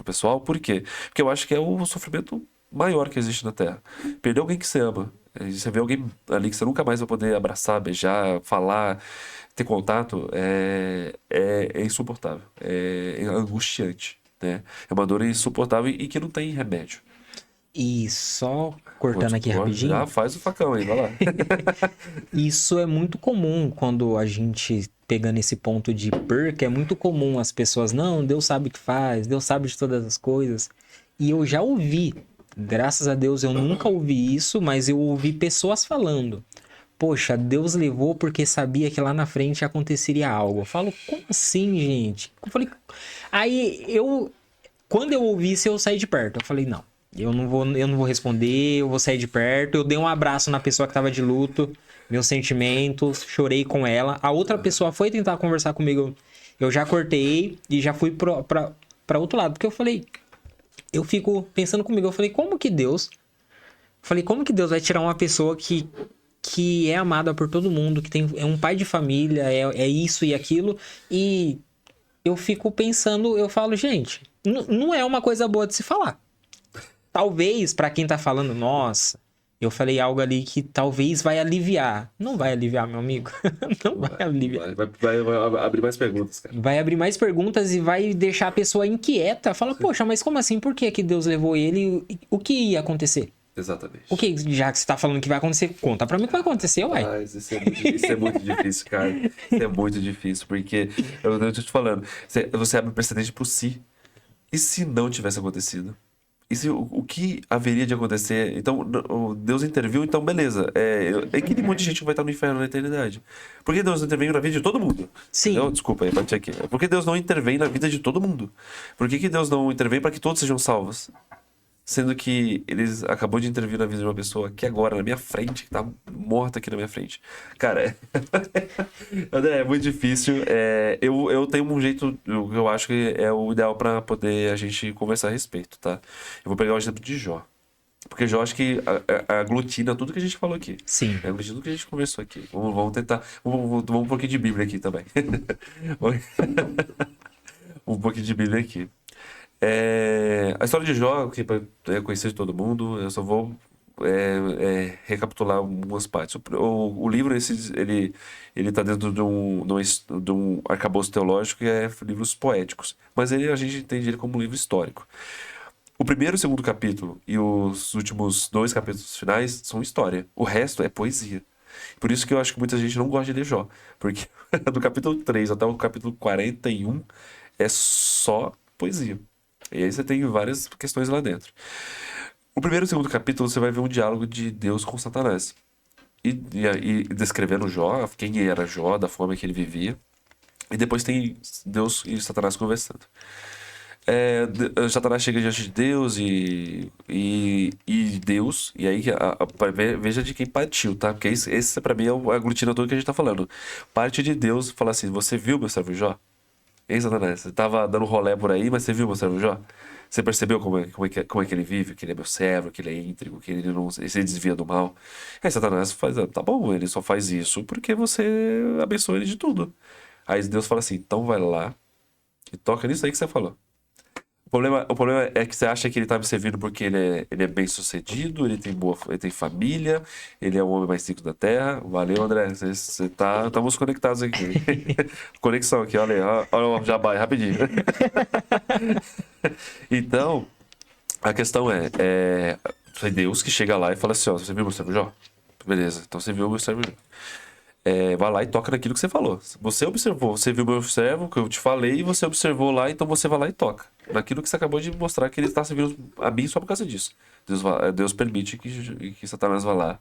pessoal, por quê? Porque eu acho que é o sofrimento maior que existe na Terra. Perder alguém que você ama. Você vê alguém ali que você nunca mais vai poder abraçar, beijar, falar, ter contato, é insuportável. É angustiante, né? É uma dor insuportável e que não tem remédio. E só cortando aqui Já rapidinho, faz o facão aí, vai lá. isso é muito comum quando a gente pegando esse ponto de perca, é muito comum as pessoas, não, Deus sabe o que faz, Deus sabe de todas as coisas. E eu já ouvi, graças a Deus eu nunca ouvi isso, mas eu ouvi pessoas falando, poxa, Deus levou porque sabia que lá na frente aconteceria algo. Eu falo, como assim, gente? Eu falei, aí quando eu ouvi isso, eu saí de perto. Eu falei, não, eu não vou responder, eu vou sair de perto. Eu dei um abraço na pessoa que tava de luto, meus sentimentos, chorei com ela. A outra pessoa foi tentar conversar comigo, eu já cortei e já fui pra outro lado. Porque eu falei, eu fico pensando comigo, eu falei, como que Deus vai tirar uma pessoa que é amada por todo mundo, é um pai de família, é isso e aquilo, e eu fico pensando, eu falo, gente, não é uma coisa boa de se falar. Talvez, pra quem tá falando, nossa, eu falei algo ali que talvez vai aliviar. Não vai aliviar, meu amigo. Não vai aliviar. Vai abrir mais perguntas, cara. Vai abrir mais perguntas e vai deixar a pessoa inquieta. Fala, poxa, mas como assim? Por que que Deus levou ele? O que ia acontecer? Exatamente. O que, já que você tá falando que vai acontecer, conta pra mim o que vai acontecer, uai. Mas isso é muito difícil, cara. Isso é muito difícil, porque eu tô te falando, você abre o precedente pro si. E se não tivesse acontecido? E se o que haveria de acontecer? Então, Deus interviu, então beleza. Aquele monte de gente que vai estar no inferno na eternidade. Por que Deus não interveio na vida de todo mundo? Sim. Entendeu? Desculpa aí, bati aqui. Por que Deus não intervém na vida de todo mundo? Por que Deus não intervém para que todos sejam salvos? Sendo que eles acabou de intervir na vida de uma pessoa aqui agora, na minha frente, que tá morta aqui na minha frente. Cara, André, é muito difícil. Eu tenho um jeito que eu acho que é o ideal pra poder a gente conversar a respeito, tá? Eu vou pegar o exemplo de Jó. Porque Jó acho que aglutina tudo que a gente falou aqui. Sim. Aglutina tudo que a gente conversou aqui. Vamos tentar. Vamos um pouquinho de Bíblia aqui também. Um pouquinho de Bíblia aqui. A história de Jó, que é conhecida de todo mundo, eu só vou recapitular algumas partes. O livro, ele tá dentro de um arcabouço teológico que é livros poéticos, mas a gente entende ele como um livro histórico. O primeiro e o segundo capítulo e os últimos 2 capítulos finais são história. O resto é poesia. Por isso que eu acho que muita gente não gosta de ler Jó, porque do capítulo 3 até o capítulo 41 é só poesia. E aí você tem várias questões lá dentro. O primeiro e o segundo capítulo você vai ver um diálogo de Deus com Satanás. E descrevendo Jó, quem era Jó, da forma que ele vivia. E depois tem Deus e Satanás conversando. Satanás chega diante de Deus e Deus, e aí veja de quem partiu, tá? Porque esse pra mim é a aglutina tudo que a gente tá falando. Parte de Deus fala assim: você viu meu servo Jó? Ei, Satanás, você tava dando rolé por aí, mas você viu meu servo Jó? Você percebeu como é que ele vive, que ele é meu servo, que ele é íntegro, que ele não se desvia do mal? Aí Satanás faz, tá bom, ele só faz isso porque você abençoa ele de tudo. Aí Deus fala assim: então vai lá e toca nisso aí que você falou. O problema é que você acha que ele tá me servindo porque ele é bem sucedido, ele tem família, ele é o homem mais rico da Terra. Valeu, André. Você tá. Estamos conectados aqui. Conexão aqui, olha aí. Olha o jabá aí, rapidinho. Então, a questão foi Deus que chega lá e fala assim: ó, você viu meu servo Jó? Beleza, então você viu meu servo Jó. Vai lá e toca naquilo que você falou. Você observou, você viu meu servo, que eu te falei, e você observou lá, então você vai lá e toca. Naquilo que você acabou de mostrar que ele está servindo a mim só por causa disso. Deus permite que Satanás vá lá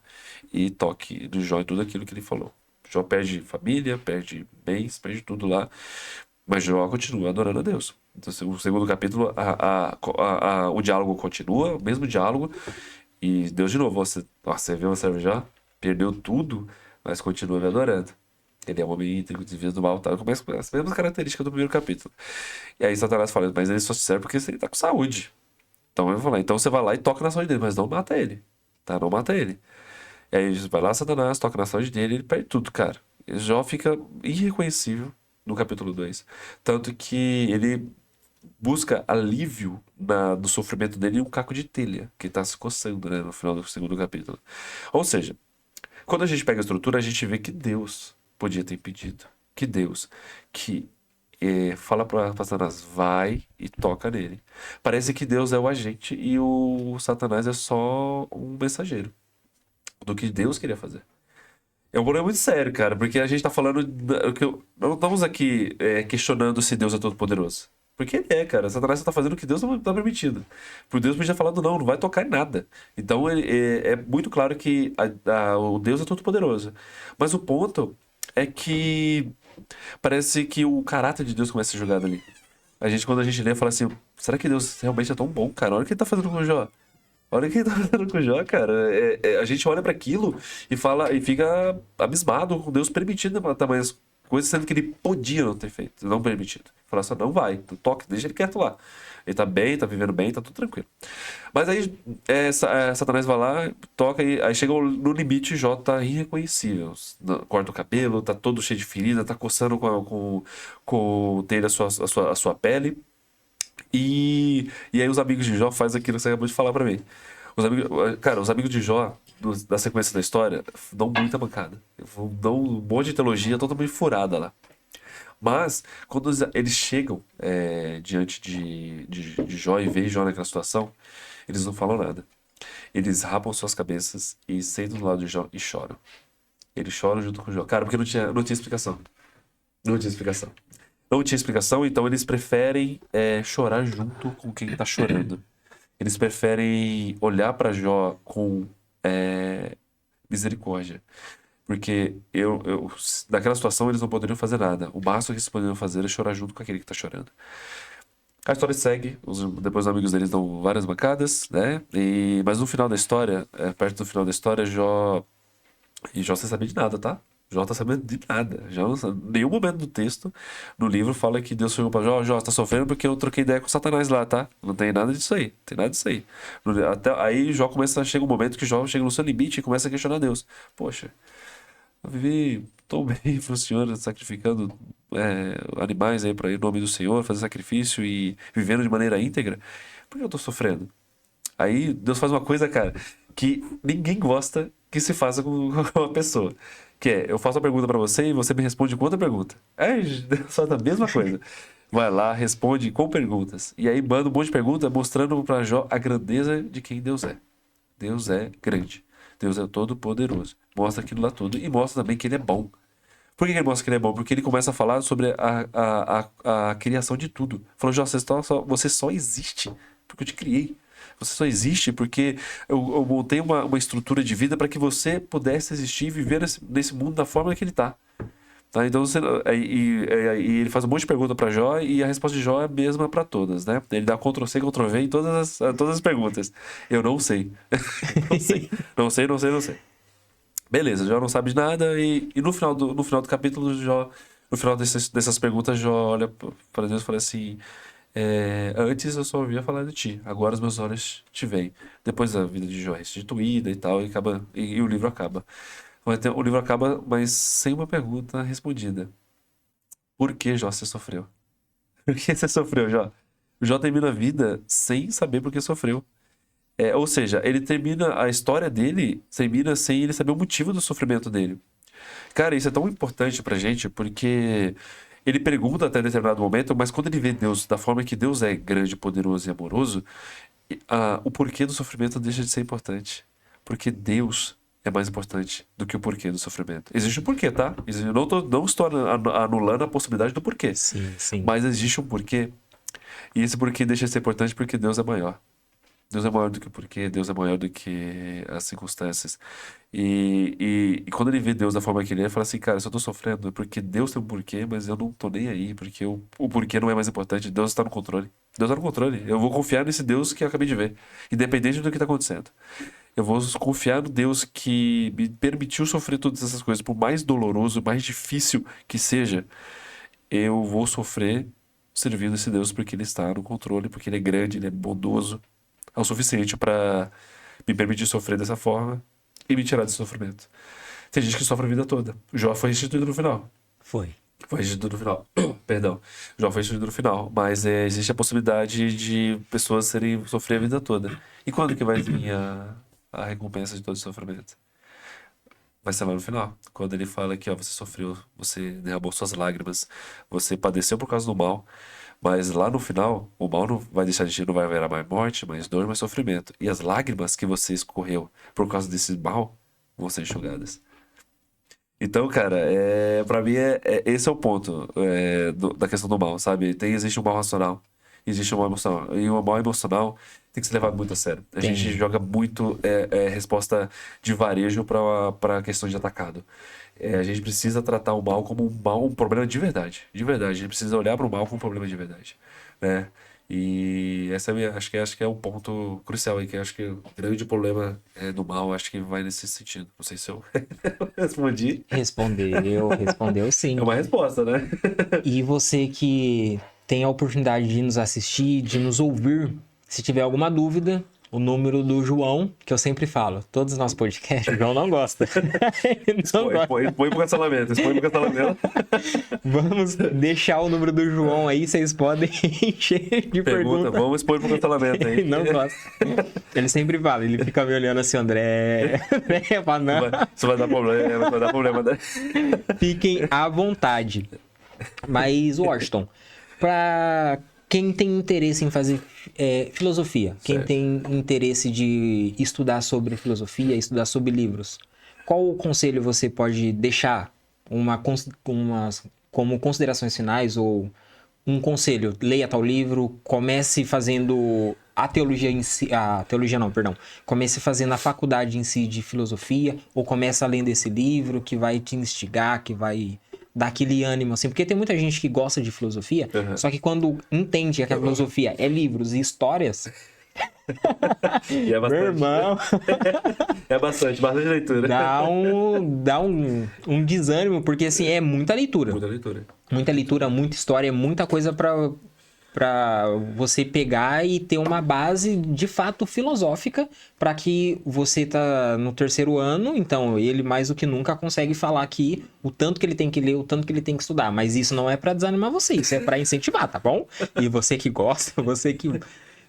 e toque no Jó e tudo aquilo que ele falou. Jó perde família, perde bens, perde tudo lá, mas Jó continua adorando a Deus. Então, o segundo capítulo, o diálogo continua, o mesmo diálogo, e Deus de novo, você viu o servo Jó? Perdeu tudo, mas continua me adorando. Ele é um homem íntegro, desvia do mal, tá? Começa com as mesmas características do primeiro capítulo. E aí Satanás fala, mas ele só te serve porque ele tá com saúde. Então eu vou falar, então você vai lá e toca na saúde dele, mas não mata ele. Tá? Não mata ele. E aí vai lá, Satanás, toca na saúde dele, ele perde tudo, cara. Ele já fica irreconhecível no capítulo 2. Tanto que ele busca alívio do sofrimento dele em um caco de telha, que tá se coçando, né, no final do segundo capítulo. Ou seja, quando a gente pega a estrutura, a gente vê que Deus podia ter impedido. Que Deus que fala para Satanás, vai e toca nele. Parece que Deus é o agente e o Satanás é só um mensageiro do que Deus queria fazer. É um problema muito sério, cara, porque a gente tá falando. Não estamos aqui questionando se Deus é todo-poderoso. Porque ele é, cara. Satanás só tá fazendo o que Deus não tá permitindo. Por Deus podia falado, não vai tocar em nada. Então é muito claro que o Deus é todo-poderoso. Mas o ponto é que parece que o caráter de Deus começa a ser jogado ali. Quando a gente lê, fala assim: será que Deus realmente é tão bom, cara? Olha o que ele tá fazendo com o Jó. Olha o que ele tá fazendo com o Jó, cara. A gente olha pra aquilo e fala e fica abismado com Deus permitindo tamanhas coisas, sendo que ele podia não ter feito, não permitido. Falar assim, não vai, tu toca, deixa ele quieto lá. Ele tá bem, tá vivendo bem, tá tudo tranquilo. Mas aí Satanás vai lá, toca, e aí chega no limite, Jó tá irreconhecível. Corta o cabelo, tá todo cheio de ferida, tá coçando com o telha a sua pele. E aí os amigos de Jó fazem aquilo que você acabou de falar pra mim. Os amigos de Jó, da sequência da história, dão muita mancada. Dão um monte de teologia totalmente furada lá. Mas, quando eles chegam diante de Jó e veem Jó naquela situação, eles não falam nada. Eles rapam suas cabeças e sentam do lado de Jó e choram. Eles choram junto com Jó. Cara, porque não tinha explicação. Não tinha explicação. Não tinha explicação, então eles preferem chorar junto com quem tá chorando. Eles preferem olhar para Jó com misericórdia. Porque naquela situação eles não poderiam fazer nada. O máximo que eles poderiam fazer é chorar junto com aquele que tá chorando. A história segue, depois os amigos deles dão várias bancadas, né? Mas no final da história, perto do final da história, Jó sem saber de nada, tá? Jó tá sabendo de nada. Jó não sabe, nenhum momento do texto, no livro, fala que Deus chegou pra Jó, tá sofrendo porque eu troquei ideia com Satanás lá, tá? Não tem nada disso aí, tem nada disso aí. Aí Jó chega um momento que Jó chega no seu limite e começa a questionar Deus. Poxa, eu vivi tão bem pro Senhor, sacrificando animais aí para em nome do Senhor, fazer sacrifício e vivendo de maneira íntegra. Por que eu tô sofrendo? Aí Deus faz uma coisa, cara, que ninguém gosta que se faça com uma pessoa. Que eu faço a pergunta pra você e você me responde com outra pergunta. Deus faz a mesma coisa. Vai lá, responde com perguntas. E aí manda um monte de perguntas mostrando pra Jó a grandeza de quem Deus é. Deus é grande. Deus é todo-poderoso. Mostra aquilo lá tudo e mostra também que ele é bom. Por que ele mostra que ele é bom? Porque ele começa a falar sobre a criação de tudo. Falou, Jó, você só existe porque eu te criei. Você só existe porque eu montei uma estrutura de vida para que você pudesse existir e viver nesse mundo da forma que ele está. Tá? Então, ele faz um monte de perguntas para Jó e a resposta de Jó é a mesma para todas, né? Ele dá Ctrl+C, Ctrl+V em todas as perguntas. Eu não sei. Não sei. Beleza, Jó não sabe de nada e no final do capítulo, Jó, no final dessas perguntas, Jó olha para Deus e fala assim... antes eu só ouvia falar de ti, agora os meus olhos te veem. Depois a vida de Jó é restituída e tal, e o livro acaba. O livro acaba, mas sem uma pergunta respondida. Por que Jó você sofreu? Por que você sofreu, Jó? Jó termina a vida sem saber por que sofreu. Ou seja, ele termina a história dele, termina sem ele saber o motivo do sofrimento dele. Cara, isso é tão importante pra gente, porque ele pergunta até determinado momento, mas quando ele vê Deus da forma que Deus é grande, poderoso e amoroso, o porquê do sofrimento deixa de ser importante. Porque Deus é mais importante do que o porquê do sofrimento. Existe um porquê, tá? Eu não estou anulando a possibilidade do porquê. Sim, sim. Mas existe um porquê. E esse porquê deixa de ser importante porque Deus é maior. Deus é maior do que o porquê, Deus é maior do que as circunstâncias. E quando ele vê Deus da forma que ele fala assim, cara, se eu tô sofrendo é porque Deus tem um porquê, mas eu não tô nem aí, porque o porquê não é mais importante, Deus está no controle. Deus está no controle. Eu vou confiar nesse Deus que eu acabei de ver, independente do que está acontecendo. Eu vou confiar no Deus que me permitiu sofrer todas essas coisas, por mais doloroso, mais difícil que seja, eu vou sofrer servindo esse Deus porque ele está no controle, porque ele é grande, ele é bondoso, é o suficiente para me permitir sofrer dessa forma e me tirar desse sofrimento. Tem gente que sofre a vida toda. Jó foi restituído no final. Foi. Foi restituído no final. Perdão. Jó foi restituído no final. Mas existe a possibilidade de pessoas sofrer a vida toda. E quando que vai vir a recompensa de todo esse sofrimento? Vai ser lá no final. Quando ele fala que ó, você sofreu, você derramou suas lágrimas, você padeceu por causa do mal. Mas lá no final, o mal não vai deixar de ti, não vai haver mais morte, mais dor, mais sofrimento. E as lágrimas que você escorreu por causa desse mal vão ser enxugadas. Então, cara, pra mim, esse é o ponto da questão do mal, sabe? Existe um mal racional, existe um mal emocional. E o mal emocional tem que ser levado muito a sério. A Tem. gente joga muito resposta de varejo pra questão de atacado. A gente precisa tratar o mal como um problema de verdade. De verdade. A gente precisa olhar para o mal como um problema de verdade. Né? E essa acho que é um ponto crucial aí, que acho que o grande problema do mal, acho que vai nesse sentido. Não sei se eu respondi. Respondeu sim. É uma resposta, né? E você que tem a oportunidade de nos assistir, de nos ouvir, se tiver alguma dúvida, o número do João, que eu sempre falo, todos os nossos podcasts, o João não gosta. Ele não gosta. Põe pro cancelamento. Vamos deixar o número do João aí, vocês podem encher de perguntas. Vamos expor pro cancelamento aí. Ele não gosta. Ele sempre fala, ele fica me olhando assim, André, fala, não. Isso vai dar problema, né? Fiquem à vontade. Mas, Washington, para quem tem interesse em fazer filosofia, quem Certo. tem interesse de estudar sobre filosofia, estudar sobre livros, qual conselho você pode deixar como considerações finais ou um conselho? Leia tal livro, comece fazendo a teologia em si, comece fazendo a faculdade em si de filosofia, ou comece lendo esse livro que vai te instigar, que vai dar aquele ânimo, assim, porque tem muita gente que gosta de filosofia, só que quando entende que a filosofia é livros e histórias, E é bastante. meu irmão, É bastante leitura. dá um desânimo, porque assim, é muita leitura. Muita leitura. Muita leitura, muita história, muita coisa pra você pegar e ter uma base de fato filosófica para que você tá no terceiro ano, então ele mais do que nunca consegue falar aqui o tanto que ele tem que ler, o tanto que ele tem que estudar, mas isso não é para desanimar você, isso é para incentivar, tá bom? E você que gosta, você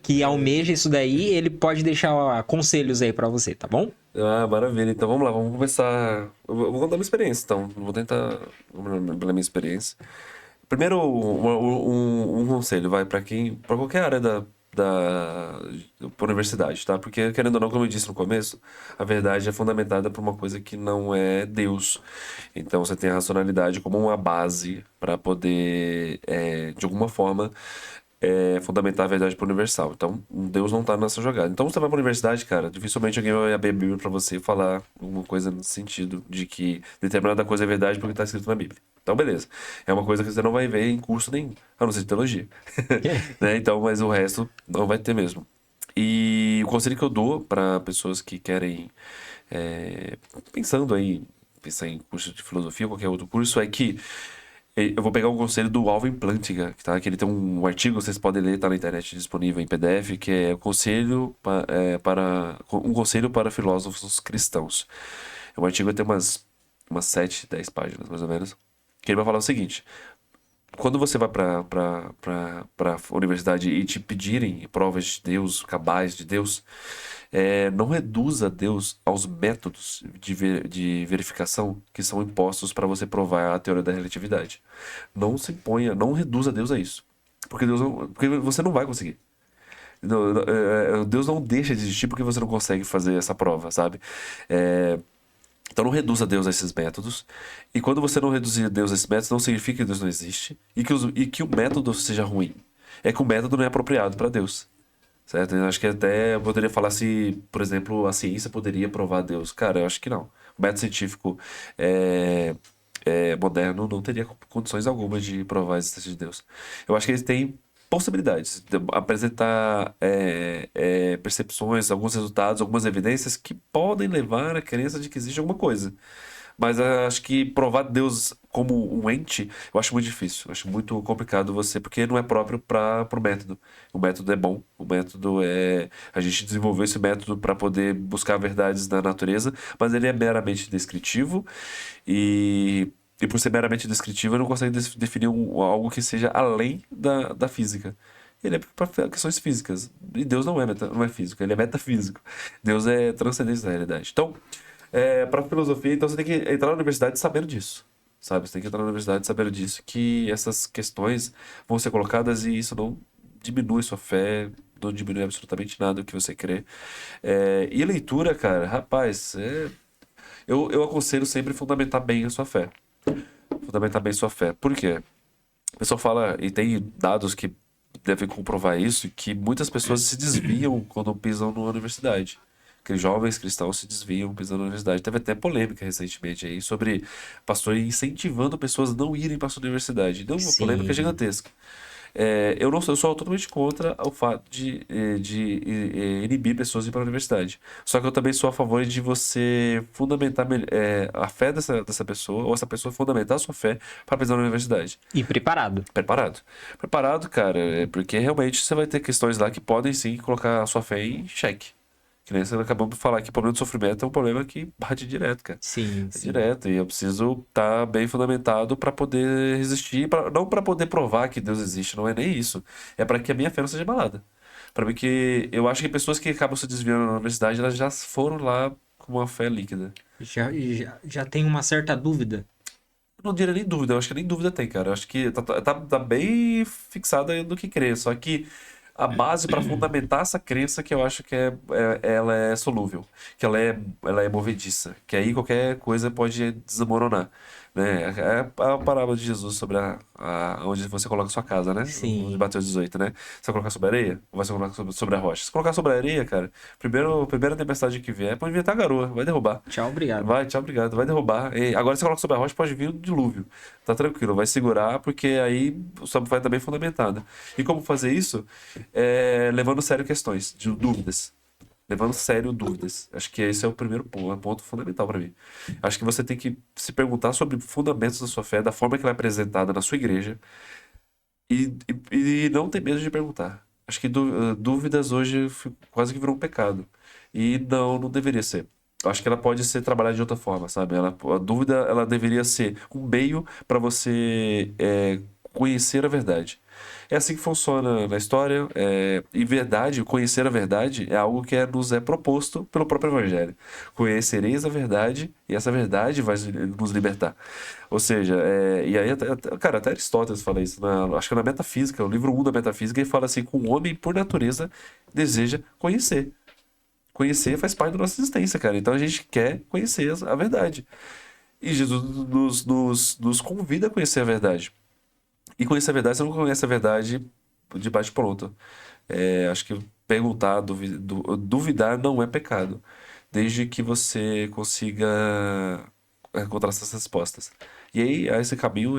que almeja isso daí, ele pode deixar conselhos aí para você, tá bom? Ah, maravilha. Então vamos lá, vamos começar. Eu vou contar uma experiência, então. Vou tentar pela minha experiência. Primeiro, um conselho, vai para qualquer área da universidade, tá? Porque, querendo ou não, como eu disse no começo, a verdade é fundamentada por uma coisa que não é Deus. Então, você tem a racionalidade como uma base para poder, de alguma forma, fundamentar a verdade para o universal. Então, Deus não tá nessa jogada. Então, você vai para a universidade, cara, dificilmente alguém vai abrir a Bíblia para você e falar alguma coisa nesse sentido de que determinada coisa é verdade porque está escrito na Bíblia. Então, beleza. É uma coisa que você não vai ver em curso nenhum, a não ser de teologia. Né? Então, mas o resto não vai ter mesmo. E o conselho que eu dou para pessoas que querem, pensar em curso de filosofia ou qualquer outro curso, é que eu vou pegar um conselho do Alvin Plantinga, tá? Que ele tem um artigo, vocês podem ler, tá na internet disponível em PDF, que é um conselho para filósofos cristãos. O artigo tem umas 7, 10 páginas, mais ou menos. Que ele vai falar o seguinte: quando você vai para universidade e te pedirem provas de Deus, cabais de Deus, não reduza Deus aos métodos de verificação que são impostos para você provar a teoria da relatividade. Não se imponha, não reduza Deus a isso. Porque você não vai conseguir. Deus não deixa de existir porque você não consegue fazer essa prova, sabe? É, então não reduza Deus a esses métodos. E quando você não reduzir Deus a esses métodos, não significa que Deus não existe e que o método seja ruim. É que o método não é apropriado para Deus. Certo? Eu acho que até eu poderia falar se, por exemplo, a ciência poderia provar Deus. Cara, eu acho que não. O método científico moderno não teria condições alguma de provar a existência de Deus. Eu acho que eles têm possibilidades de apresentar percepções, alguns resultados, algumas evidências que podem levar à crença de que existe alguma coisa. Mas acho que provar Deus como um ente, eu acho muito difícil. Eu acho muito complicado você, porque não é próprio para o método. O método é bom, o método é. A gente desenvolveu esse método para poder buscar verdades da natureza, mas ele é meramente descritivo e por ser meramente descritivo, ele não consegue definir algo que seja além da física. Ele é para questões físicas. E Deus não é físico, ele é metafísico. Deus é transcendente da realidade. Então, para filosofia, então você tem que entrar na universidade sabendo disso, sabe? Você tem que entrar na universidade sabendo disso, que essas questões vão ser colocadas e isso não diminui sua fé, não diminui absolutamente nada o que você crê. E a leitura, cara, rapaz, eu aconselho sempre fundamentar bem a sua fé. Fundamentar bem sua fé. Por quê? O pessoal fala, e tem dados que devem comprovar isso, que muitas pessoas se desviam quando pisam na universidade. Que jovens cristãos se desviam pisando na universidade. Teve até polêmica recentemente aí sobre pastor incentivando pessoas a não irem para a universidade. Deu uma polêmica Sim. gigantesca. Eu não sou, eu sou totalmente contra o fato de inibir pessoas de ir para a universidade. Só que eu também sou a favor de você fundamentar a fé dessa pessoa, ou essa pessoa fundamentar a sua fé para pisar na universidade. E preparado. Preparado. Preparado, cara, porque realmente você vai ter questões lá que podem sim colocar a sua fé em xeque. Que nem você acabou de falar que o problema do sofrimento é um problema que bate direto, cara. Sim, É sim. direto. E eu preciso estar bem fundamentado para poder resistir, não para poder provar que Deus existe, não é nem isso. É para que a minha fé não seja abalada. Para mim que eu acho que pessoas que acabam se desviando na universidade, elas já foram lá com uma fé líquida. Já tem uma certa dúvida. Eu não diria nem dúvida, eu acho que nem dúvida tem, cara. Eu acho que tá bem fixada no que crê. Só que a base para fundamentar essa crença que eu acho que ela é solúvel, que ela é movediça, que aí qualquer coisa pode desmoronar, né? É a parábola de Jesus sobre onde você coloca a sua casa, né? O de Sim. Mateus 18, né? Você vai colocar sobre a areia ou vai colocar sobre a rocha? Se colocar sobre a areia, cara, primeira tempestade que vier, pode vir a garoa, vai derrubar. Tchau, obrigado. Vai, tchau, obrigado. Vai derrubar. E agora você coloca sobre a rocha, pode vir o dilúvio. Tá tranquilo, vai segurar, porque aí sua fé tá bem fundamentada. E como fazer isso? Levando a sério questões, de dúvidas. Levando a sério dúvidas. Acho que esse é o primeiro ponto fundamental para mim. Acho que você tem que se perguntar sobre fundamentos da sua fé, da forma que ela é apresentada na sua igreja, e não ter medo de perguntar. Acho que dúvidas hoje quase que virou um pecado. E não deveria ser. Eu acho que ela pode ser trabalhada de outra forma, sabe? A dúvida, ela deveria ser um meio para você conhecer a verdade. É assim que funciona na história. E verdade, conhecer a verdade é algo que nos é proposto pelo próprio Evangelho. Conhecereis a verdade e essa verdade vai nos libertar. Ou seja, e aí, cara, até Aristóteles fala isso, acho que na Metafísica, o livro 1 da Metafísica, ele fala assim: que o homem, por natureza, deseja conhecer. Conhecer faz parte da nossa existência, cara. Então a gente quer conhecer a verdade. E Jesus nos convida a conhecer a verdade. E conhecer a verdade, você não conhece a verdade de bate-pronto. Acho que perguntar, duvidar não é pecado, desde que você consiga encontrar essas respostas. E aí, esse caminho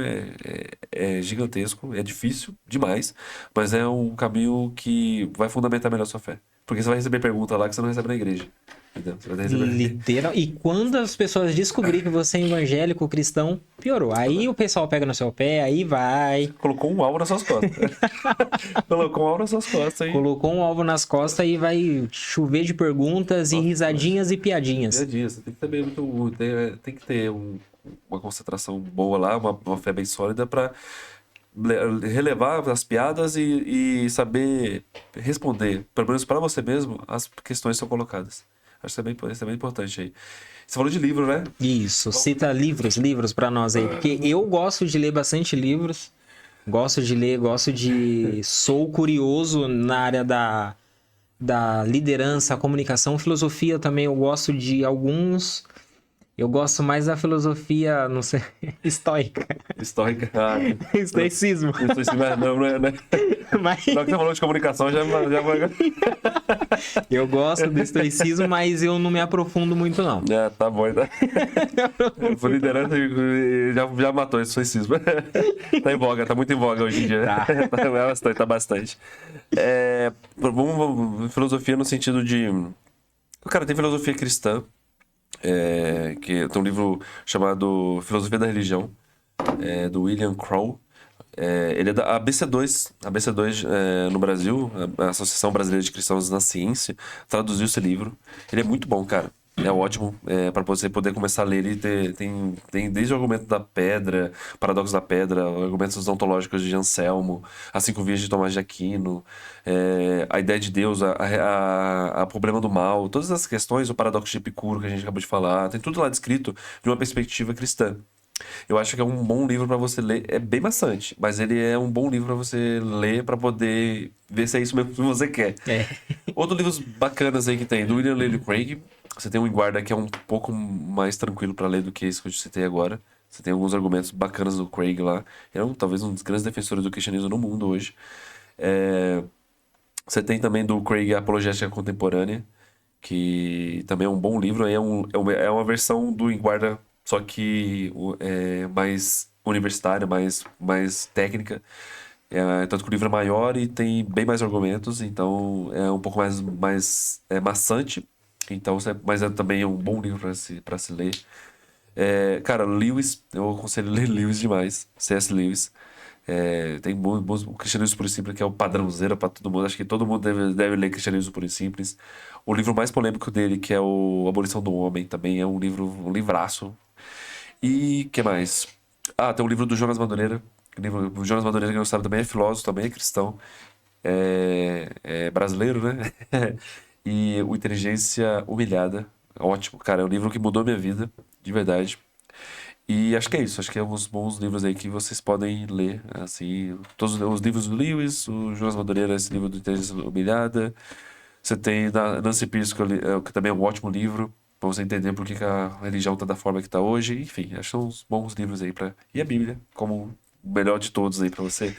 é gigantesco, é difícil demais, mas é um caminho que vai fundamentar melhor a sua fé. Porque você vai receber pergunta lá que você não recebe na igreja. Entendeu? Você vai receber. Literal. E quando as pessoas descobrirem que você é evangélico cristão, piorou. Aí o pessoal pega no seu pé, aí vai. Colocou um alvo nas suas costas. Colocou um alvo nas suas costas aí. Colocou um alvo nas costas e vai chover de perguntas e Nossa, risadinhas e piadinhas. dia, você tem que ter tem que ter uma concentração boa lá, uma fé bem sólida para relevar as piadas e saber responder, pelo menos para você mesmo, as questões que são colocadas. Acho que isso é bem importante aí. Você falou de livro, né? Isso, cita livros pra nós aí, porque eu gosto de ler bastante livros, sou curioso na área da liderança, comunicação, filosofia também, eu gosto de alguns, eu gosto mais da filosofia, não sei, estoica, Histórica. estoicismo, Não é, né? mas Na hora que você falou de comunicação, já eu gosto do estoicismo, mas eu não me aprofundo muito não. tá bom, né? Por liderança, já matou esse stoicismo. Tá em voga, tá muito em voga hoje em dia. Tá bastante. Vamos filosofia no sentido de... Cara, tem filosofia cristã, que tem um livro chamado Filosofia da Religião, do William Crow. Ele é da ABC2 no Brasil, a Associação Brasileira de Cristãos na Ciência, traduziu esse livro. Ele é muito bom, cara. É ótimo para você poder começar a ler ele. Tem desde o argumento da pedra, paradoxo da pedra, argumentos ontológicos de Anselmo, as 5 vias de Tomás de Aquino, a ideia de Deus, a problema do mal, todas as questões, o paradoxo de Epicuro que a gente acabou de falar, tem tudo lá descrito de uma perspectiva cristã. Eu acho que é um bom livro para você ler. É bem maçante, mas ele é um bom livro para você ler para poder ver se é isso mesmo que você quer. Outros livros bacanas aí que tem, do William Lane Craig. Você tem um Em Guarda que é um pouco mais tranquilo para ler do que esse que eu citei agora. Você tem alguns argumentos bacanas do Craig lá. Talvez um dos grandes defensores do cristianismo no mundo hoje. Você tem também do Craig a Apologética Contemporânea, que também é um bom livro. É uma versão do Em Guarda, só que mais universitária, mais técnica. Tanto que o livro é maior e tem bem mais argumentos, então é um pouco mais maçante. Então, mas também é um bom livro para se ler. Cara, Lewis, eu aconselho a ler Lewis demais. C.S. Lewis. Tem o Cristianismo Puro e Simples, que é o padrãozeiro para todo mundo. Acho que todo mundo deve ler Cristianismo Puro e Simples. O livro mais polêmico dele, que é o Abolição do Homem, também é um livraço. E que mais? Tem o livro do Jonas Madureira. O Jonas Madureira, que não sabe, também é filósofo, também é cristão. É brasileiro, né? E o Inteligência Humilhada. Ótimo, cara. É um livro que mudou minha vida, de verdade. E acho que é isso. Acho que é uns bons livros aí que vocês podem ler. Assim, todos os livros do Lewis, o Jonas Madureira, esse livro do Inteligência Humilhada. Você tem da Nancy Pierce, que também é um ótimo livro, pra você entender por que a religião tá da forma que tá hoje. Enfim, acho que são uns bons livros aí E a Bíblia, como o melhor de todos aí pra você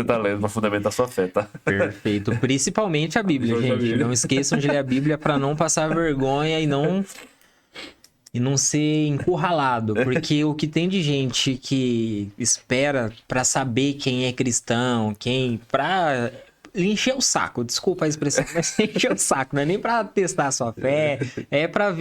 tá lendo, pra fundamentar a sua fé, tá? Perfeito. Principalmente a Bíblia, gente. Não esqueçam de ler a Bíblia para não passar vergonha e não ser encurralado. Porque o que tem de gente que espera para saber quem é cristão, pra encher o saco, desculpa a expressão, mas encher o saco, não é nem pra testar a sua fé, é pra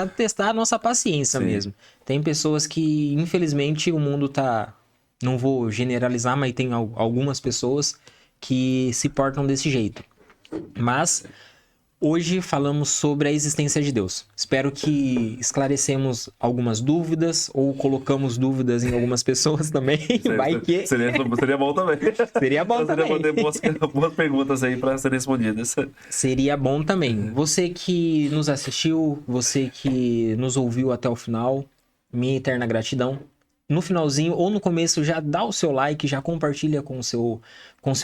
testar a nossa paciência mesmo. Tem pessoas que, infelizmente, o mundo tá... Não vou generalizar, mas tem algumas pessoas que se portam desse jeito. Mas hoje falamos sobre a existência de Deus. Espero que esclarecemos algumas dúvidas ou colocamos dúvidas em algumas pessoas também. Vai que... Seria bom também. Seria bom também. Seria bom ter boas perguntas aí para serem respondidas. Seria bom também. Você que nos assistiu, você que nos ouviu até o final, minha eterna gratidão. No finalzinho ou no começo já dá o seu like, já compartilha com seu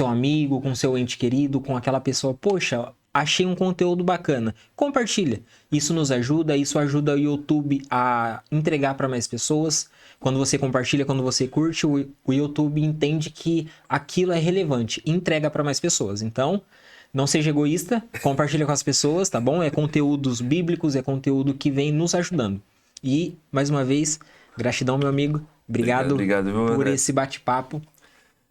amigo, com seu ente querido, com aquela pessoa. Poxa, achei um conteúdo bacana. Compartilha. Isso nos ajuda, isso ajuda o YouTube a entregar para mais pessoas. Quando você compartilha, quando você curte, o YouTube entende que aquilo é relevante e entrega para mais pessoas. Então, não seja egoísta, compartilha com as pessoas, tá bom? É conteúdos bíblicos, é conteúdo que vem nos ajudando. E, mais uma vez... Gratidão, meu amigo. Obrigado por esse bate-papo.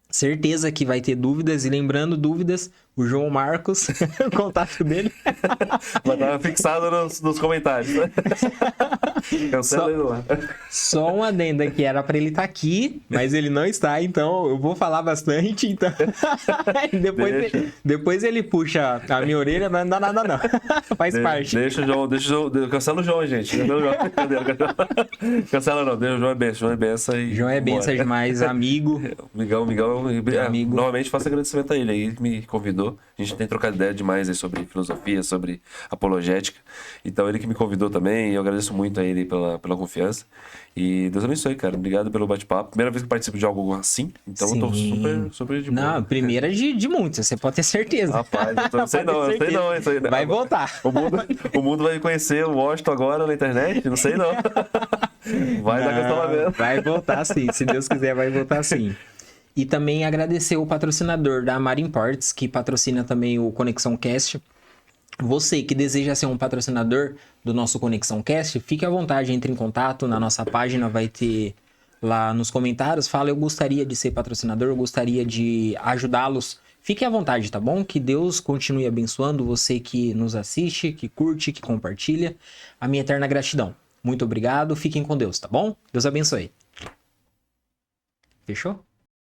Certeza que vai ter dúvidas. E lembrando, dúvidas o João Marcos, o contato dele. Mas tava fixado nos comentários, né? Cancela ele lá. Só um adendo aqui, era pra ele estar aqui, mas ele não está, então eu vou falar bastante, então... depois ele puxa a minha orelha, mas não dá nada não, faz parte. Deixa o João, cancela o João, gente. Cancela não, deixa o João é benção, João é benção e... João é benção demais, amigo. Migão, Amigo. Novamente faço agradecimento a ele aí, que me convidou. A gente tem trocado ideia demais aí sobre filosofia, sobre apologética. Então ele que me convidou também, e eu agradeço muito a ele pela confiança. E Deus abençoe, cara. Obrigado pelo bate-papo. Primeira vez que eu participo de algo assim, então Sim. eu tô super de boa. Não, primeira de muitos, você pode ter certeza. Rapaz, eu não sei não isso aí. Vai voltar. O mundo vai conhecer o Washington agora na internet? Não sei não. Vai dar cancelamento. Vai voltar sim, se Deus quiser vai voltar sim. E também agradecer o patrocinador da Amar Imports, que patrocina também o Conexão Cast. Você que deseja ser um patrocinador do nosso Conexão Cast, fique à vontade, entre em contato, na nossa página vai ter lá nos comentários, fala eu gostaria de ser patrocinador, eu gostaria de ajudá-los. Fique à vontade, tá bom? Que Deus continue abençoando você que nos assiste, que curte, que compartilha. A minha eterna gratidão. Muito obrigado, fiquem com Deus, tá bom? Deus abençoe. Fechou?